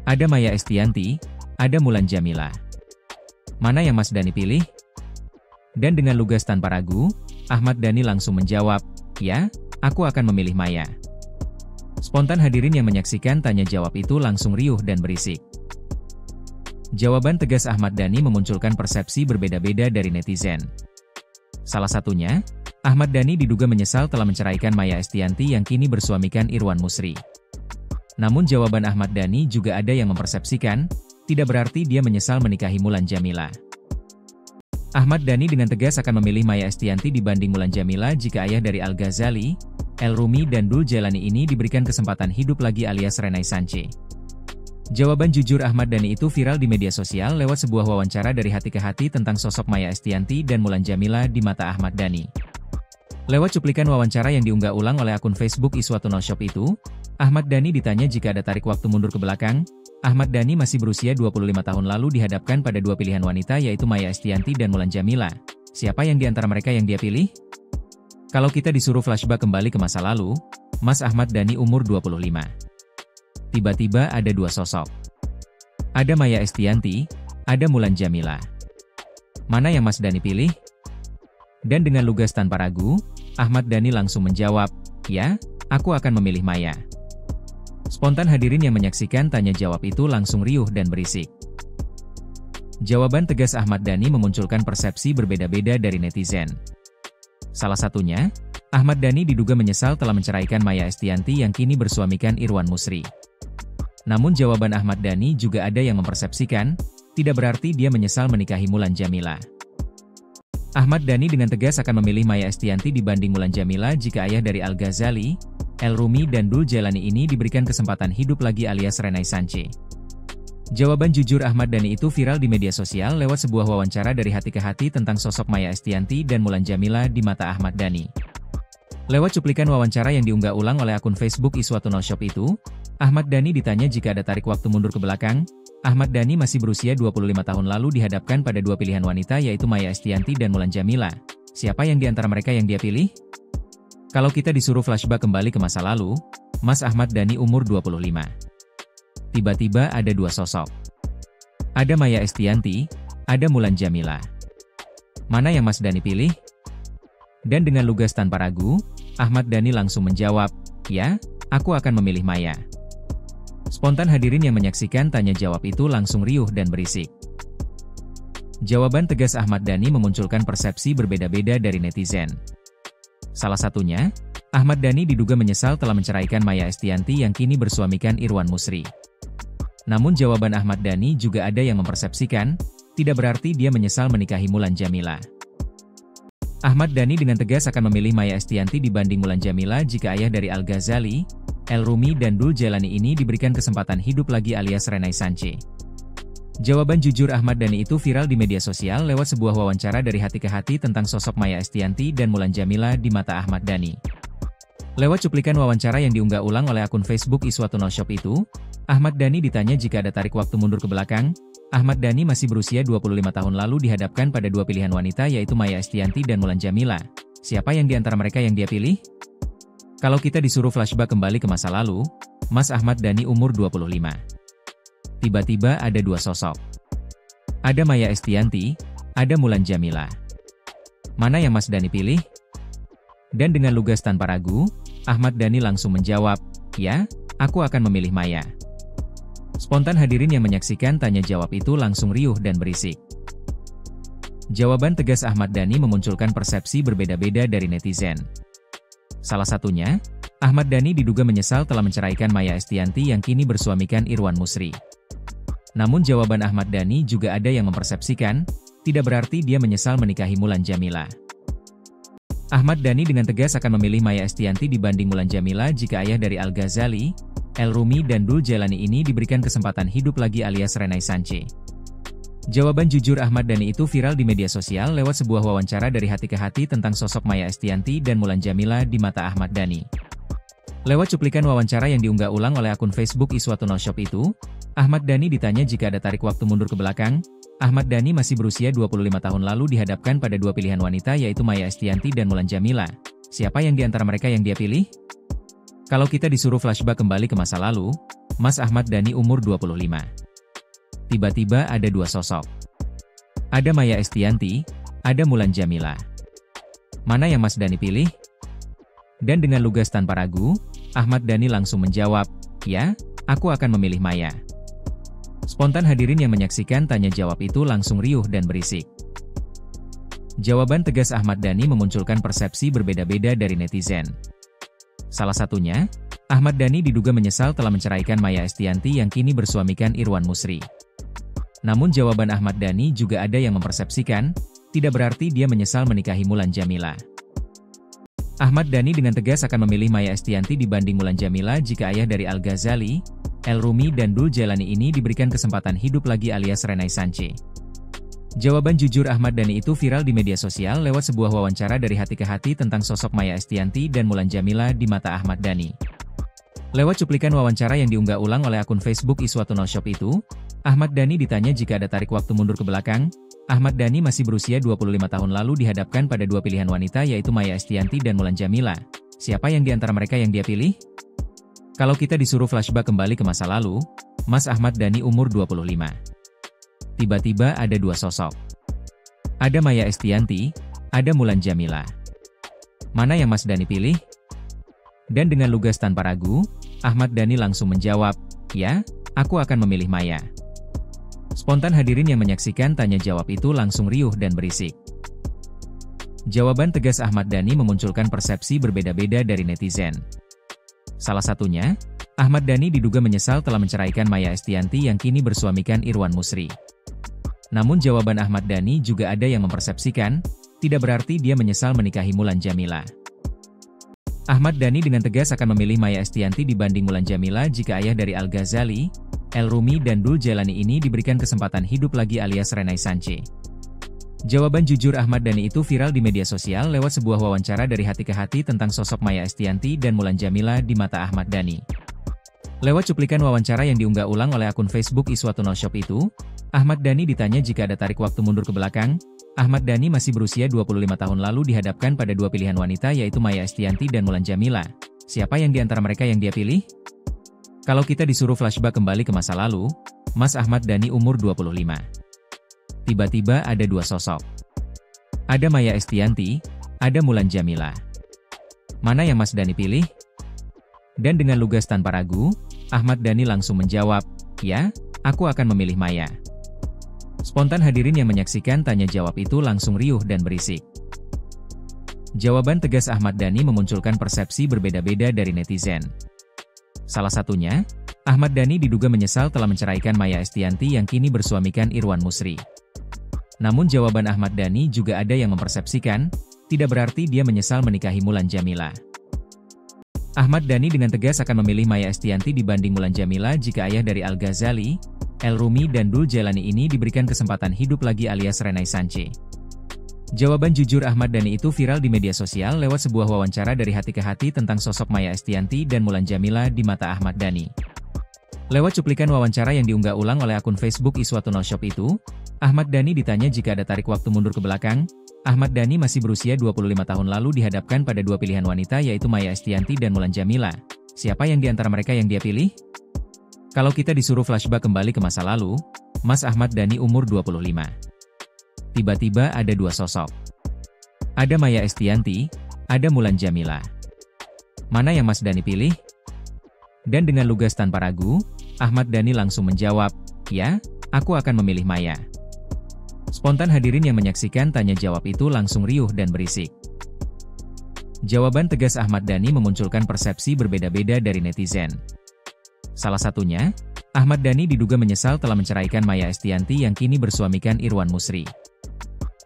Ada Maya Estianty, ada Mulan Jameela. Mana yang Mas Dhani pilih? Dan dengan lugas tanpa ragu, Ahmad Dhani langsung menjawab, "Ya, aku akan memilih Maya." Spontan hadirin yang menyaksikan tanya jawab itu langsung riuh dan berisik. Jawaban tegas Ahmad Dhani memunculkan persepsi berbeda-beda dari netizen. Salah satunya, Ahmad Dhani diduga menyesal telah menceraikan Maya Estianty yang kini bersuamikan Irwan Musri. Namun jawaban Ahmad Dhani juga ada yang mempersepsikan, tidak berarti dia menyesal menikahi Mulan Jameela. Ahmad Dhani dengan tegas akan memilih Maya Estianty dibanding Mulan Jameela jika ayah dari Al-Ghazali, El-Rumi dan Dul Jailani ini diberikan kesempatan hidup lagi alias Renaissance. Jawaban jujur Ahmad Dhani itu viral di media sosial lewat sebuah wawancara dari hati ke hati tentang sosok Maya Estianty dan Mulan Jameela di mata Ahmad Dhani. Lewat cuplikan wawancara yang diunggah ulang oleh akun Facebook Iswatun Shop itu, Ahmad Dhani ditanya jika ada tarik waktu mundur ke belakang, Ahmad Dhani masih berusia 25 tahun lalu dihadapkan pada dua pilihan wanita yaitu Maia Estianty dan Mulan Jameela. Siapa yang di antara mereka yang dia pilih? Kalau kita disuruh flashback kembali ke masa lalu, Mas Ahmad Dhani umur 25. Tiba-tiba ada dua sosok. Ada Maia Estianty, ada Mulan Jameela. Mana yang Mas Dhani pilih? Dan dengan lugas tanpa ragu, Ahmad Dhani langsung menjawab, "Ya, aku akan memilih Maia." Spontan hadirin yang menyaksikan tanya jawab itu langsung riuh dan berisik. Jawaban tegas Ahmad Dhani memunculkan persepsi berbeda-beda dari netizen. Salah satunya, Ahmad Dhani diduga menyesal telah menceraikan Maia Estianty yang kini bersuamikan Irwan Musri. Namun jawaban Ahmad Dhani juga ada yang mempersepsikan, tidak berarti dia menyesal menikahi Mulan Jameela. Ahmad Dhani dengan tegas akan memilih Maia Estianty dibanding Mulan Jameela jika ayah dari Al-Ghazali, El-Rumi dan Dul Jailani ini diberikan kesempatan hidup lagi alias Renaissance. Jawaban jujur Ahmad Dhani itu viral di media sosial lewat sebuah wawancara dari hati ke hati tentang sosok Maia Estianty dan Mulan Jameela di mata Ahmad Dhani. Lewat cuplikan wawancara yang diunggah ulang oleh akun Facebook Iswatun Shop itu, Ahmad Dhani ditanya jika ada tarik waktu mundur ke belakang, Ahmad Dhani masih berusia 25 tahun lalu dihadapkan pada dua pilihan wanita yaitu Maia Estianty dan Mulan Jameela. Siapa yang di antara mereka yang dia pilih? Kalau kita disuruh flashback kembali ke masa lalu, Mas Ahmad Dhani umur 25. Tiba-tiba ada dua sosok. Ada Maia Estianty, ada Mulan Jameela. Mana yang Mas Dhani pilih? Dan dengan lugas tanpa ragu, Ahmad Dhani langsung menjawab, "Ya, aku akan memilih Maia." Spontan hadirin yang menyaksikan tanya jawab itu langsung riuh dan berisik. Jawaban tegas Ahmad Dhani memunculkan persepsi berbeda-beda dari netizen. Salah satunya, Ahmad Dhani diduga menyesal telah menceraikan Maia Estianty yang kini bersuamikan Irwan Musri. Namun jawaban Ahmad Dhani juga ada yang mempersepsikan, tidak berarti dia menyesal menikahi Mulan Jameela. Ahmad Dhani dengan tegas akan memilih Maia Estianty dibanding Mulan Jameela jika ayah dari Al-Ghazali, El-Rumi dan Dul Jailani ini diberikan kesempatan hidup lagi alias Renaissance. Jawaban jujur Ahmad Dhani itu viral di media sosial lewat sebuah wawancara dari hati ke hati tentang sosok Maia Estianty dan Mulan Jameela di mata Ahmad Dhani. Lewat cuplikan wawancara yang diunggah ulang oleh akun Facebook Iswatun Shop itu, Ahmad Dhani ditanya jika ada tarik waktu mundur ke belakang, Ahmad Dhani masih berusia 25 tahun lalu dihadapkan pada dua pilihan wanita yaitu Maia Estianty dan Mulan Jameela. Siapa yang di antara mereka yang dia pilih? Kalau kita disuruh flashback kembali ke masa lalu, Mas Ahmad Dhani umur 25. Tiba-tiba ada dua sosok. Ada Maia Estianty, ada Mulan Jameela. Mana yang Mas Dhani pilih? Dan dengan lugas tanpa ragu, Ahmad Dhani langsung menjawab, "Ya, aku akan memilih Maia." Spontan hadirin yang menyaksikan tanya jawab itu langsung riuh dan berisik. Jawaban tegas Ahmad Dhani memunculkan persepsi berbeda-beda dari netizen. Salah satunya, Ahmad Dhani diduga menyesal telah menceraikan Maia Estianty yang kini bersuamikan Irwan Musri. Namun jawaban Ahmad Dhani juga ada yang mempersepsikan, tidak berarti dia menyesal menikahi Mulan Jameela. Ahmad Dhani dengan tegas akan memilih Maia Estianty dibanding Mulan Jameela jika ayah dari Al-Ghazali, El-Rumi dan Dul Jailani ini diberikan kesempatan hidup lagi alias Renaissance. Jawaban jujur Ahmad Dhani itu viral di media sosial lewat sebuah wawancara dari hati ke hati tentang sosok Maia Estianty dan Mulan Jameela di mata Ahmad Dhani. Lewat cuplikan wawancara yang diunggah ulang oleh akun Facebook Iswatun Shop itu, Ahmad Dhani ditanya jika ada tarik waktu mundur ke belakang, Ahmad Dhani masih berusia 25 tahun lalu dihadapkan pada dua pilihan wanita yaitu Maia Estianty dan Mulan Jameela. Siapa yang di antara mereka yang dia pilih? Kalau kita disuruh flashback kembali ke masa lalu, Mas Ahmad Dhani umur 25. Tiba-tiba ada dua sosok. Ada Maia Estianty, ada Mulan Jameela. Mana yang Mas Dhani pilih? Dan dengan lugas tanpa ragu, Ahmad Dhani langsung menjawab, "Ya, aku akan memilih Maia." Spontan hadirin yang menyaksikan tanya jawab itu langsung riuh dan berisik. Jawaban tegas Ahmad Dhani memunculkan persepsi berbeda-beda dari netizen. Salah satunya, Ahmad Dhani diduga menyesal telah menceraikan Maia Estianty yang kini bersuamikan Irwan Musri. Namun jawaban Ahmad Dhani juga ada yang mempersepsikan, tidak berarti dia menyesal menikahi Mulan Jameela. Ahmad Dhani dengan tegas akan memilih Maia Estianty dibanding Mulan Jameela jika ayah dari Al-Ghazali, El-Rumi dan Dul Jailani ini diberikan kesempatan hidup lagi alias Renaissance. Jawaban jujur Ahmad Dhani itu viral di media sosial lewat sebuah wawancara dari hati ke hati tentang sosok Maia Estianty dan Mulan Jameela di mata Ahmad Dhani. Lewat cuplikan wawancara yang diunggah ulang oleh akun Facebook Iswatuna Shop itu, Ahmad Dhani ditanya jika ada tarik waktu mundur ke belakang. Ahmad Dhani masih berusia 25 tahun lalu dihadapkan pada dua pilihan wanita yaitu Maia Estianty dan Mulan Jameela. Siapa yang di antara mereka yang dia pilih? Kalau kita disuruh flashback kembali ke masa lalu, Mas Ahmad Dhani umur 25. Tiba-tiba ada dua sosok. Ada Maia Estianty, ada Mulan Jameela. Mana yang Mas Dhani pilih? Dan dengan lugas tanpa ragu, Ahmad Dhani langsung menjawab, "Ya, aku akan memilih Maia." Spontan hadirin yang menyaksikan tanya jawab itu langsung riuh dan berisik. Jawaban tegas Ahmad Dhani memunculkan persepsi berbeda-beda dari netizen. Salah satunya, Ahmad Dhani diduga menyesal telah menceraikan Maia Estianty yang kini bersuamikan Irwan Musri. Namun jawaban Ahmad Dhani juga ada yang mempersepsikan, tidak berarti dia menyesal menikahi Mulan Jameela. Ahmad Dhani dengan tegas akan memilih Maia Estianty dibanding Mulan Jameela jika ayah dari Al-Ghazali, El Rumi dan Dul Jailani ini diberikan kesempatan hidup lagi alias Renaissance. Jawaban jujur Ahmad Dhani itu viral di media sosial lewat sebuah wawancara dari hati ke hati tentang sosok Maia Estianty dan Mulan Jameela di mata Ahmad Dhani. Lewat cuplikan wawancara yang diunggah ulang oleh akun Facebook Iswatuna Shop itu, Ahmad Dhani ditanya jika ada tarik waktu mundur ke belakang. Ahmad Dhani masih berusia 25 tahun lalu dihadapkan pada dua pilihan wanita yaitu Maia Estianty dan Mulan Jameela. Siapa yang di antara mereka yang dia pilih? Kalau kita disuruh flashback kembali ke masa lalu, Mas Ahmad Dhani umur 25. Tiba-tiba ada dua sosok. Ada Maia Estianty, ada Mulan Jameela. Mana yang Mas Dhani pilih? Dan dengan lugas tanpa ragu, Ahmad Dhani langsung menjawab, "Ya, aku akan memilih Maia." Spontan hadirin yang menyaksikan tanya jawab itu langsung riuh dan berisik. Jawaban tegas Ahmad Dhani memunculkan persepsi berbeda-beda dari netizen. Salah satunya, Ahmad Dhani diduga menyesal telah menceraikan Maia Estianty yang kini bersuamikan Irwan Musri. Namun jawaban Ahmad Dhani juga ada yang mempersepsikan, tidak berarti dia menyesal menikahi Mulan Jameela. Ahmad Dhani dengan tegas akan memilih Maia Estianty dibanding Mulan Jameela jika ayah dari Al-Ghazali, El Rumi dan Dul Jailani ini diberikan kesempatan hidup lagi alias Renaissance. Jawaban jujur Ahmad Dhani itu viral di media sosial lewat sebuah wawancara dari hati ke hati tentang sosok Maia Estianty dan Mulan Jameela di mata Ahmad Dhani. Lewat cuplikan wawancara yang diunggah ulang oleh akun Facebook Iswatuna Shop itu, Ahmad Dhani ditanya jika ada tarik waktu mundur ke belakang. Ahmad Dhani masih berusia 25 tahun lalu dihadapkan pada dua pilihan wanita yaitu Maia Estianty dan Mulan Jameela. Siapa yang di antara mereka yang dia pilih? Kalau kita disuruh flashback kembali ke masa lalu, Mas Ahmad Dhani umur 25. Tiba-tiba ada dua sosok. Ada Maia Estianty, ada Mulan Jameela. Mana yang Mas Dhani pilih? Dan dengan lugas tanpa ragu, Ahmad Dhani langsung menjawab, "Ya, aku akan memilih Maia." Spontan hadirin yang menyaksikan tanya jawab itu langsung riuh dan berisik. Jawaban tegas Ahmad Dhani memunculkan persepsi berbeda-beda dari netizen. Salah satunya, Ahmad Dhani diduga menyesal telah menceraikan Maia Estianty yang kini bersuamikan Irwan Musri.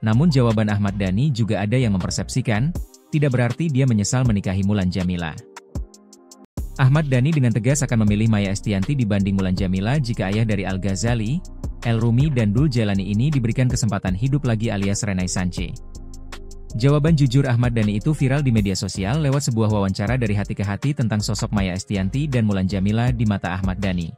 Namun jawaban Ahmad Dhani juga ada yang mempersepsikan, tidak berarti dia menyesal menikahi Mulan Jameela. Ahmad Dhani dengan tegas akan memilih Maia Estianty dibanding Mulan Jameela jika ayah dari Al-Ghazali, El Rumi dan Dul Jailani ini diberikan kesempatan hidup lagi alias Renaissance. Jawaban jujur Ahmad Dhani itu viral di media sosial lewat sebuah wawancara dari hati ke hati tentang sosok Maia Estianty dan Mulan Jameela di mata Ahmad Dhani.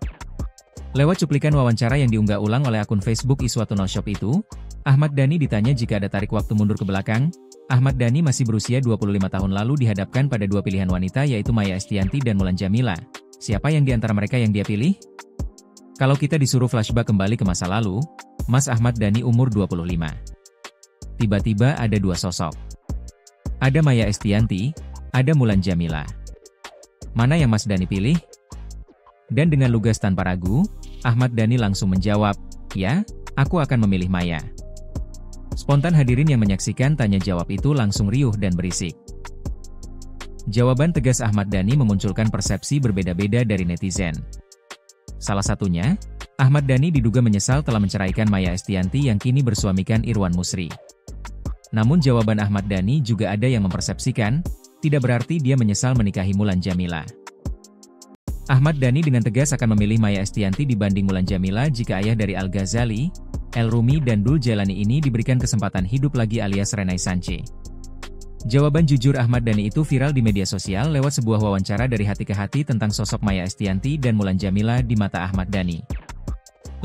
Lewat cuplikan wawancara yang diunggah ulang oleh akun Facebook Iswatuna Shop itu, Ahmad Dhani ditanya jika ada tarik waktu mundur ke belakang. Ahmad Dhani masih berusia 25 tahun lalu dihadapkan pada dua pilihan wanita yaitu Maia Estianty dan Mulan Jameela. Siapa yang di antara mereka yang dia pilih? Kalau kita disuruh flashback kembali ke masa lalu, Mas Ahmad Dhani umur 25. Tiba-tiba ada dua sosok. Ada Maia Estianty, ada Mulan Jameela. Mana yang Mas Dhani pilih? Dan dengan lugas tanpa ragu, Ahmad Dhani langsung menjawab, "Ya, aku akan memilih Maia." Spontan hadirin yang menyaksikan tanya jawab itu langsung riuh dan berisik. Jawaban tegas Ahmad Dhani memunculkan persepsi berbeda-beda dari netizen. Salah satunya, Ahmad Dhani diduga menyesal telah menceraikan Maia Estianty yang kini bersuamikan Irwan Musri. Namun jawaban Ahmad Dhani juga ada yang mempersepsikan, tidak berarti dia menyesal menikahi Mulan Jameela. Ahmad Dhani dengan tegas akan memilih Maia Estianty dibanding Mulan Jameela jika ayah dari Al-Ghazali, El Rumi dan Dul Jailani ini diberikan kesempatan hidup lagi alias Renaissance. Jawaban jujur Ahmad Dhani itu viral di media sosial lewat sebuah wawancara dari hati ke hati tentang sosok Maya Estianty dan Mulan Jameela di mata Ahmad Dhani.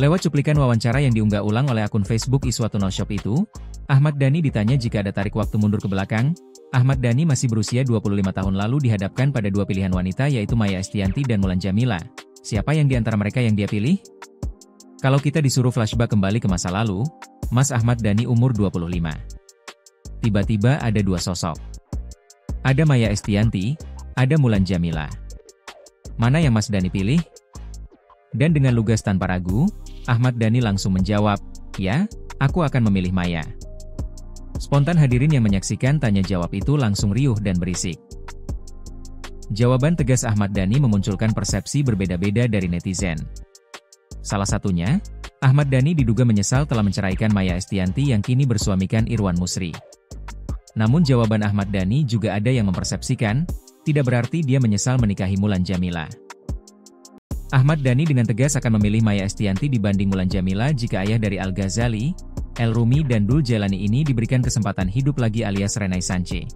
Lewat cuplikan wawancara yang diunggah ulang oleh akun Facebook Iswatun Shop itu, Ahmad Dhani ditanya jika ada tarik waktu mundur ke belakang. Ahmad Dhani masih berusia 25 tahun lalu dihadapkan pada dua pilihan wanita yaitu Maya Estianty dan Mulan Jameela. Siapa yang di antara mereka yang dia pilih? Kalau kita disuruh flashback kembali ke masa lalu, Mas Ahmad Dhani umur 25. Tiba-tiba ada dua sosok. Ada Maya Estianty, ada Mulan Jameela. Mana yang Mas Dhani pilih? Dan dengan lugas tanpa ragu, Ahmad Dhani langsung menjawab, "Ya, aku akan memilih Maya." Spontan hadirin yang menyaksikan tanya jawab itu langsung riuh dan berisik. Jawaban tegas Ahmad Dhani memunculkan persepsi berbeda-beda dari netizen. Salah satunya, Ahmad Dhani diduga menyesal telah menceraikan Maya Estianty yang kini bersuamikan Irwan Musri. Namun jawaban Ahmad Dhani juga ada yang mempersepsikan, tidak berarti dia menyesal menikahi Mulan Jameela. Ahmad Dhani dengan tegas akan memilih Maya Estianty dibanding Mulan Jameela jika ayah dari Al-Ghazali, El-Rumi dan Dul Jailani ini diberikan kesempatan hidup lagi alias Renaissance.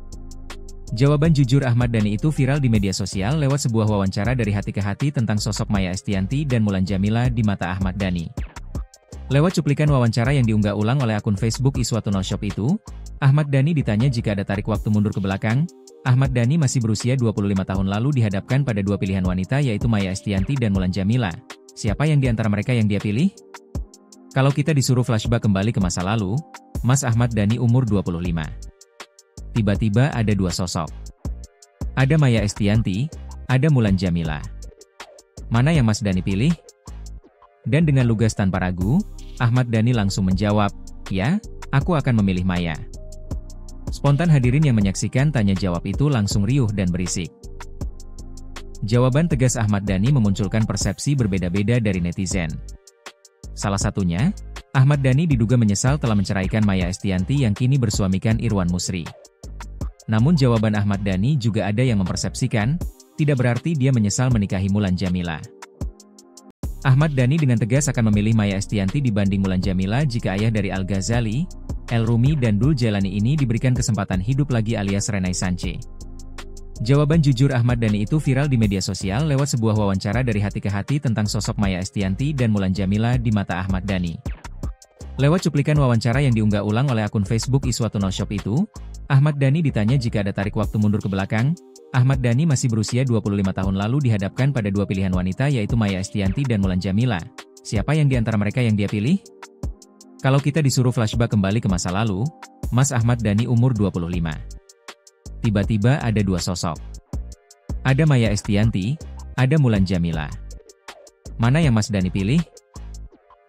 Jawaban jujur Ahmad Dhani itu viral di media sosial lewat sebuah wawancara dari hati ke hati tentang sosok Maya Estianty dan Mulan Jameela di mata Ahmad Dhani. Lewat cuplikan wawancara yang diunggah ulang oleh akun Facebook Iswatun Shop itu, Ahmad Dhani ditanya jika ada tarik waktu mundur ke belakang. Ahmad Dhani masih berusia 25 tahun lalu dihadapkan pada dua pilihan wanita yaitu Maya Estianty dan Mulan Jameela. Siapa yang di antara mereka yang dia pilih? Kalau kita disuruh flashback kembali ke masa lalu, Mas Ahmad Dhani umur 25. Tiba-tiba ada dua sosok. Ada Maya Estianty, ada Mulan Jameela. Mana yang Mas Dhani pilih? Dan dengan lugas tanpa ragu, Ahmad Dhani langsung menjawab, "Ya, aku akan memilih Maya." Spontan hadirin yang menyaksikan tanya jawab itu langsung riuh dan berisik. Jawaban tegas Ahmad Dhani memunculkan persepsi berbeda-beda dari netizen. Salah satunya, Ahmad Dhani diduga menyesal telah menceraikan Maya Estianty yang kini bersuamikan Irwan Musri. Namun jawaban Ahmad Dhani juga ada yang mempersepsikan, tidak berarti dia menyesal menikahi Mulan Jameela. Ahmad Dhani dengan tegas akan memilih Maya Estianty dibanding Mulan Jameela jika ayah dari Al-Ghazali, El-Rumi dan Dul Jailani ini diberikan kesempatan hidup lagi alias Renaissance. Jawaban jujur Ahmad Dhani itu viral di media sosial lewat sebuah wawancara dari hati ke hati tentang sosok Maya Estianty dan Mulan Jameela di mata Ahmad Dhani. Lewat cuplikan wawancara yang diunggah ulang oleh akun Facebook Iswatun Shop itu, Ahmad Dhani ditanya jika ada tarik waktu mundur ke belakang. Ahmad Dhani masih berusia 25 tahun lalu dihadapkan pada dua pilihan wanita yaitu Maya Estianty dan Mulan Jameela. Siapa yang di antara mereka yang dia pilih? Kalau kita disuruh flashback kembali ke masa lalu, Mas Ahmad Dhani umur 25. Tiba-tiba ada dua sosok. Ada Maya Estianty, ada Mulan Jameela. Mana yang Mas Dhani pilih?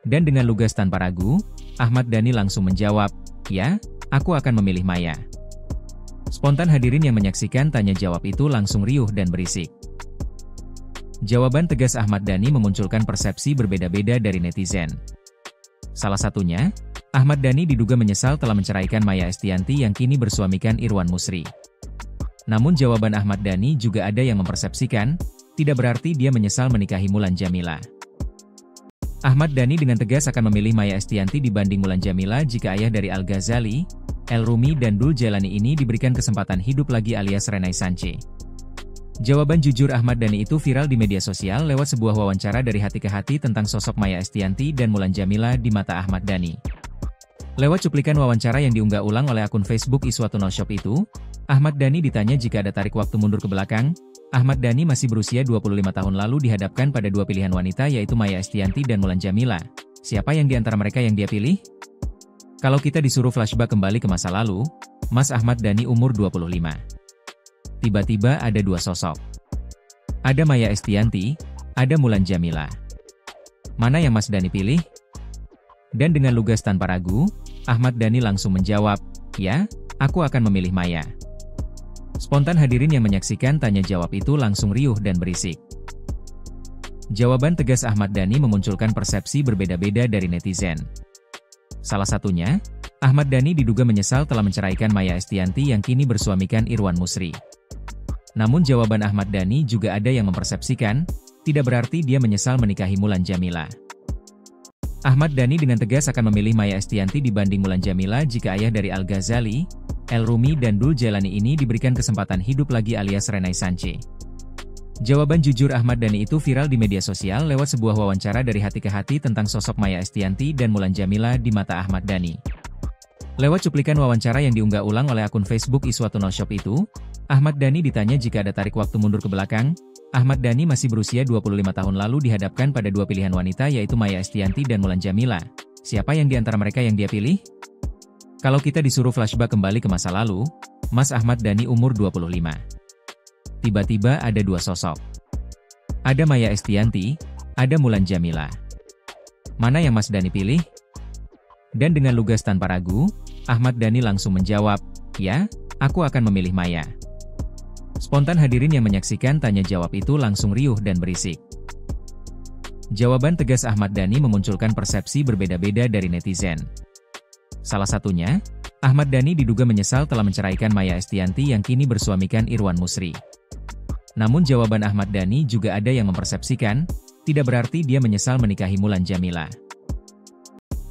Dan dengan lugas tanpa ragu, Ahmad Dhani langsung menjawab, "Ya, aku akan memilih Maya." Spontan hadirin yang menyaksikan tanya jawab itu langsung riuh dan berisik. Jawaban tegas Ahmad Dhani memunculkan persepsi berbeda-beda dari netizen. Salah satunya, Ahmad Dhani diduga menyesal telah menceraikan Maya Estianty yang kini bersuamikan Irwan Musri. Namun jawaban Ahmad Dhani juga ada yang mempersepsikan, tidak berarti dia menyesal menikahi Mulan Jameela. Ahmad Dhani dengan tegas akan memilih Maya Estianty dibanding Mulan Jameela jika ayah dari Al-Ghazali, El-Rumi dan Dul Jailani ini diberikan kesempatan hidup lagi alias Renaissance. Jawaban jujur Ahmad Dhani itu viral di media sosial lewat sebuah wawancara dari hati ke hati tentang sosok Maya Estianty dan Mulan Jameela di mata Ahmad Dhani. Lewat cuplikan wawancara yang diunggah ulang oleh akun Facebook Iswatun Shop itu, Ahmad Dhani ditanya jika ada tarik waktu mundur ke belakang. Ahmad Dhani masih berusia 25 tahun lalu dihadapkan pada dua pilihan wanita yaitu Maya Estianty dan Mulan Jameela. Siapa yang di antara mereka yang dia pilih? Kalau kita disuruh flashback kembali ke masa lalu, Mas Ahmad Dhani umur 25. Tiba-tiba ada dua sosok. Ada Maya Estianty, ada Mulan Jameela. Mana yang Mas Dhani pilih? Dan dengan lugas tanpa ragu, Ahmad Dhani langsung menjawab, "Ya, aku akan memilih Maya." Spontan hadirin yang menyaksikan tanya jawab itu langsung riuh dan berisik. Jawaban tegas Ahmad Dhani memunculkan persepsi berbeda-beda dari netizen. Salah satunya, Ahmad Dhani diduga menyesal telah menceraikan Maya Estianty yang kini bersuamikan Irwan Musri. Namun jawaban Ahmad Dhani juga ada yang mempersepsikan, tidak berarti dia menyesal menikahi Mulan Jameela. Ahmad Dhani dengan tegas akan memilih Maya Estianty dibanding Mulan Jameela jika ayah dari Al-Ghazali, El Rumi dan Dul Jailani ini diberikan kesempatan hidup lagi alias Renai Sanche. Jawaban jujur Ahmad Dhani itu viral di media sosial lewat sebuah wawancara dari hati ke hati tentang sosok Maya Estianty dan Mulan Jameela di mata Ahmad Dhani. Lewat cuplikan wawancara yang diunggah ulang oleh akun Facebook Iswatullah Shop itu, Ahmad Dhani ditanya jika ada tarik waktu mundur ke belakang. Ahmad Dhani masih berusia 25 tahun lalu dihadapkan pada dua pilihan wanita yaitu Maya Estianty dan Mulan Jameela. Siapa yang di antara mereka yang dia pilih? Kalau kita disuruh flashback kembali ke masa lalu, Mas Ahmad Dhani umur 25. Tiba-tiba ada dua sosok. Ada Maya Estianty, ada Mulan Jameela. Mana yang Mas Dhani pilih? Dan dengan lugas tanpa ragu, Ahmad Dhani langsung menjawab, "Ya, aku akan memilih Maya." Spontan hadirin yang menyaksikan tanya jawab itu langsung riuh dan berisik. Jawaban tegas Ahmad Dhani memunculkan persepsi berbeda-beda dari netizen. Salah satunya, Ahmad Dhani diduga menyesal telah menceraikan Maya Estianty yang kini bersuamikan Irwan Musri. Namun jawaban Ahmad Dhani juga ada yang mempersepsikan, tidak berarti dia menyesal menikahi Mulan Jameela.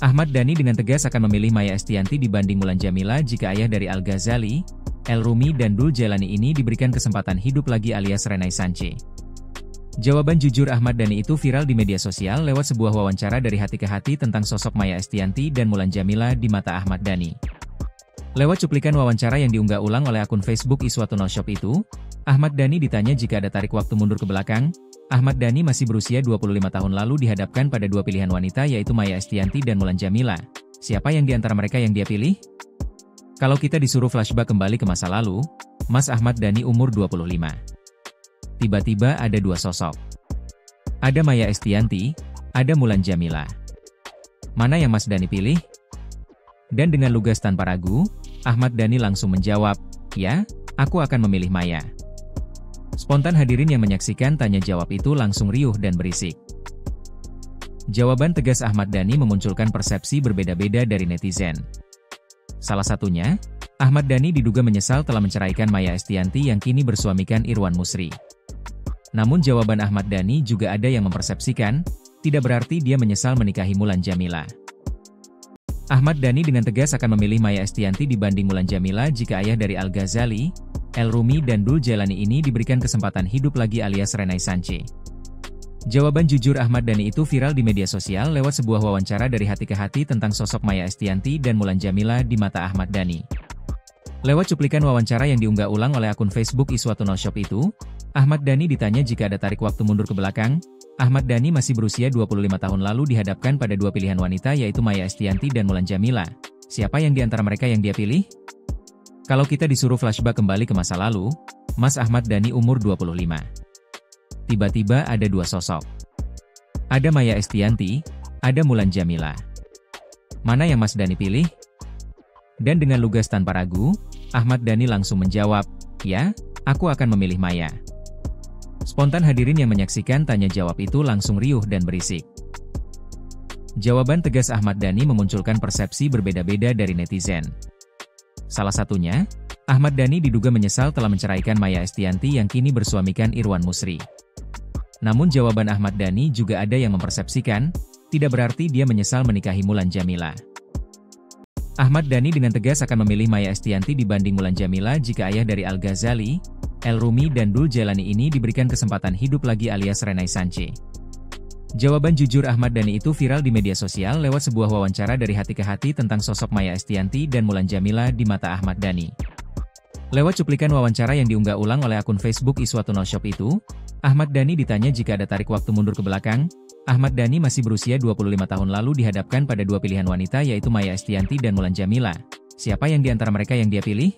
Ahmad Dhani dengan tegas akan memilih Maya Estianty dibanding Mulan Jameela jika ayah dari Al-Ghazali, El Rumi dan Dul Jailani ini diberikan kesempatan hidup lagi alias Renai Sanche. Jawaban jujur Ahmad Dhani itu viral di media sosial lewat sebuah wawancara dari hati ke hati tentang sosok Maya Estianty dan Mulan Jameela di mata Ahmad Dhani. Lewat cuplikan wawancara yang diunggah ulang oleh akun Facebook Iswatullah Shop itu, Ahmad Dhani ditanya jika ada tarik waktu mundur ke belakang. Ahmad Dhani masih berusia 25 tahun lalu dihadapkan pada dua pilihan wanita yaitu Maya Estianty dan Mulan Jameela. Siapa yang di antara mereka yang dia pilih? Kalau kita disuruh flashback kembali ke masa lalu, Mas Ahmad Dhani umur 25. Tiba-tiba ada dua sosok. Ada Maya Estianty, ada Mulan Jameela. Mana yang Mas Dhani pilih? Dan dengan lugas tanpa ragu, Ahmad Dhani langsung menjawab, "Ya, aku akan memilih Maya." Spontan hadirin yang menyaksikan tanya jawab itu langsung riuh dan berisik. Jawaban tegas Ahmad Dhani memunculkan persepsi berbeda-beda dari netizen. Salah satunya, Ahmad Dhani diduga menyesal telah menceraikan Maya Estianty yang kini bersuamikan Irwan Musri. Namun jawaban Ahmad Dhani juga ada yang mempersepsikan, tidak berarti dia menyesal menikahi Mulan Jameela. Ahmad Dhani dengan tegas akan memilih Maya Estianty dibanding Mulan Jameela jika ayah dari Al-Ghazali, El Rumi dan Dul Jailani ini diberikan kesempatan hidup lagi alias Renai Sanche. Jawaban jujur Ahmad Dhani itu viral di media sosial lewat sebuah wawancara dari hati ke hati tentang sosok Maya Estianty dan Mulan Jameela di mata Ahmad Dhani. Lewat cuplikan wawancara yang diunggah ulang oleh akun Facebook Iswatullah Shop itu, Ahmad Dhani ditanya jika ada tarik waktu mundur ke belakang. Ahmad Dhani masih berusia 25 tahun lalu dihadapkan pada dua pilihan wanita yaitu Maya Estianty dan Mulan Jameela. Siapa yang di antara mereka yang dia pilih? Kalau kita disuruh flashback kembali ke masa lalu, Mas Ahmad Dhani umur 25. Tiba-tiba ada dua sosok. Ada Maya Estianty, ada Mulan Jameela. Mana yang Mas Dhani pilih? Dan dengan lugas tanpa ragu, Ahmad Dhani langsung menjawab, "Ya, aku akan memilih Maya." Spontan hadirin yang menyaksikan tanya jawab itu langsung riuh dan berisik. Jawaban tegas Ahmad Dhani memunculkan persepsi berbeda-beda dari netizen. Salah satunya, Ahmad Dhani diduga menyesal telah menceraikan Maya Estianty yang kini bersuamikan Irwan Musri. Namun jawaban Ahmad Dhani juga ada yang mempersepsikan, tidak berarti dia menyesal menikahi Mulan Jameela. Ahmad Dhani dengan tegas akan memilih Maya Estianty dibanding Mulan Jameela jika ayah dari Al-Ghazali, El Rumi dan Dul Jailani ini diberikan kesempatan hidup lagi alias Renai Sanche. Jawaban jujur Ahmad Dhani itu viral di media sosial lewat sebuah wawancara dari hati ke hati tentang sosok Maya Estianty dan Mulan Jameela di mata Ahmad Dhani. Lewat cuplikan wawancara yang diunggah ulang oleh akun Facebook Iswatullah Shop itu, Ahmad Dhani ditanya jika ada tarik waktu mundur ke belakang. Ahmad Dhani masih berusia 25 tahun lalu dihadapkan pada dua pilihan wanita yaitu Maya Estianty dan Mulan Jameela. Siapa yang di antara mereka yang dia pilih?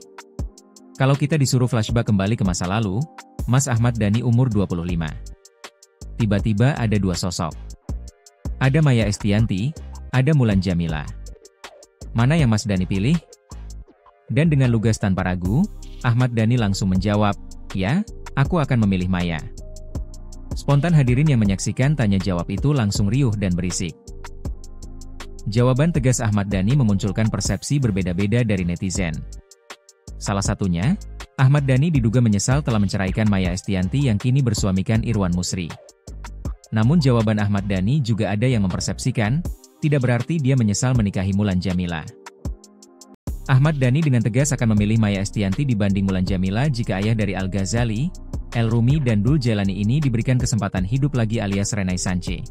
Kalau kita disuruh flashback kembali ke masa lalu, Mas Ahmad Dhani umur 25. Tiba-tiba ada dua sosok. Ada Maya Estianty, ada Mulan Jameela. Mana yang Mas Dhani pilih? Dan dengan lugas tanpa ragu, Ahmad Dhani langsung menjawab, "Ya, aku akan memilih Maya." Spontan hadirin yang menyaksikan tanya jawab itu langsung riuh dan berisik. Jawaban tegas Ahmad Dhani memunculkan persepsi berbeda-beda dari netizen. Salah satunya, Ahmad Dhani diduga menyesal telah menceraikan Maya Estianty yang kini bersuamikan Irwan Musri. Namun jawaban Ahmad Dhani juga ada yang mempersepsikan, tidak berarti dia menyesal menikahi Mulan Jameela. Ahmad Dhani dengan tegas akan memilih Maya Estianty dibanding Mulan Jameela jika ayah dari Al-Ghazali, El Rumi dan Dul Jailani ini diberikan kesempatan hidup lagi alias Renaissance.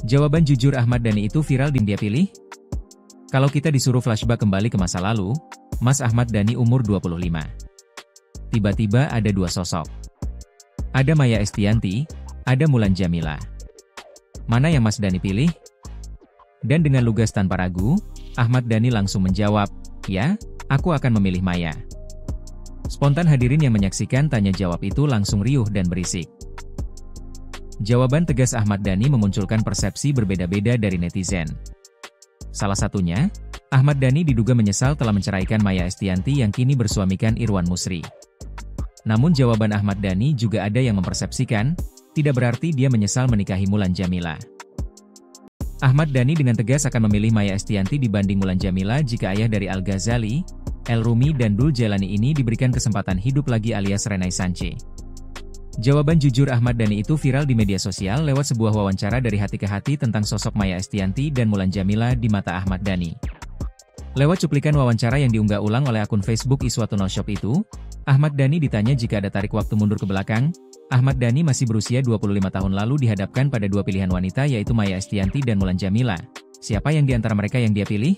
Jawaban jujur Ahmad Dhani itu viral di media pilih? Kalau kita disuruh flashback kembali ke masa lalu, Mas Ahmad Dhani umur 25. Tiba-tiba ada dua sosok. Ada Maya Estianty, ada Mulan Jameela. Mana yang Mas Dhani pilih? Dan dengan lugas tanpa ragu, Ahmad Dhani langsung menjawab, "Ya, aku akan memilih Maya." Spontan hadirin yang menyaksikan tanya jawab itu langsung riuh dan berisik. Jawaban tegas Ahmad Dhani memunculkan persepsi berbeda-beda dari netizen. Salah satunya, Ahmad Dhani diduga menyesal telah menceraikan Maya Estianty yang kini bersuamikan Irwan Musri. Namun jawaban Ahmad Dhani juga ada yang mempersepsikan, tidak berarti dia menyesal menikahi Mulan Jameela. Ahmad Dhani dengan tegas akan memilih Maya Estianty dibanding Mulan Jameela jika ayah dari Al-Ghazali, El Rumi dan Dul Jailani ini diberikan kesempatan hidup lagi alias Renaissance. Jawaban jujur Ahmad Dhani itu viral di media sosial lewat sebuah wawancara dari hati ke hati tentang sosok Maya Estianty dan Mulan Jameela di mata Ahmad Dhani. Lewat cuplikan wawancara yang diunggah ulang oleh akun Facebook Iswatun Shop itu, Ahmad Dhani ditanya jika ada tarik waktu mundur ke belakang. Ahmad Dhani masih berusia 25 tahun lalu dihadapkan pada dua pilihan wanita yaitu Maya Estianty dan Mulan Jameela. Siapa yang di antara mereka yang dia pilih?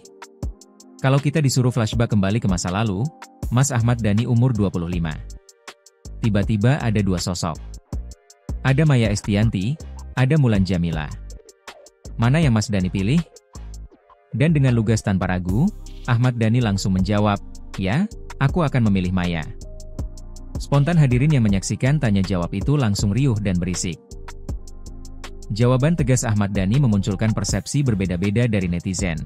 Kalau kita disuruh flashback kembali ke masa lalu, Mas Ahmad Dhani umur 25. Tiba-tiba ada dua sosok. Ada Maya Estianty, ada Mulan Jameela. Mana yang Mas Dhani pilih? Dan dengan lugas tanpa ragu, Ahmad Dhani langsung menjawab, "Ya, aku akan memilih Maya." Spontan hadirin yang menyaksikan tanya jawab itu langsung riuh dan berisik. Jawaban tegas Ahmad Dhani memunculkan persepsi berbeda-beda dari netizen.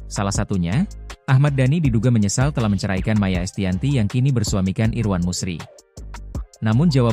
Salah satunya, Ahmad Dhani diduga menyesal telah menceraikan Maya Estianty yang kini bersuamikan Irwan Musri. Namun jawaban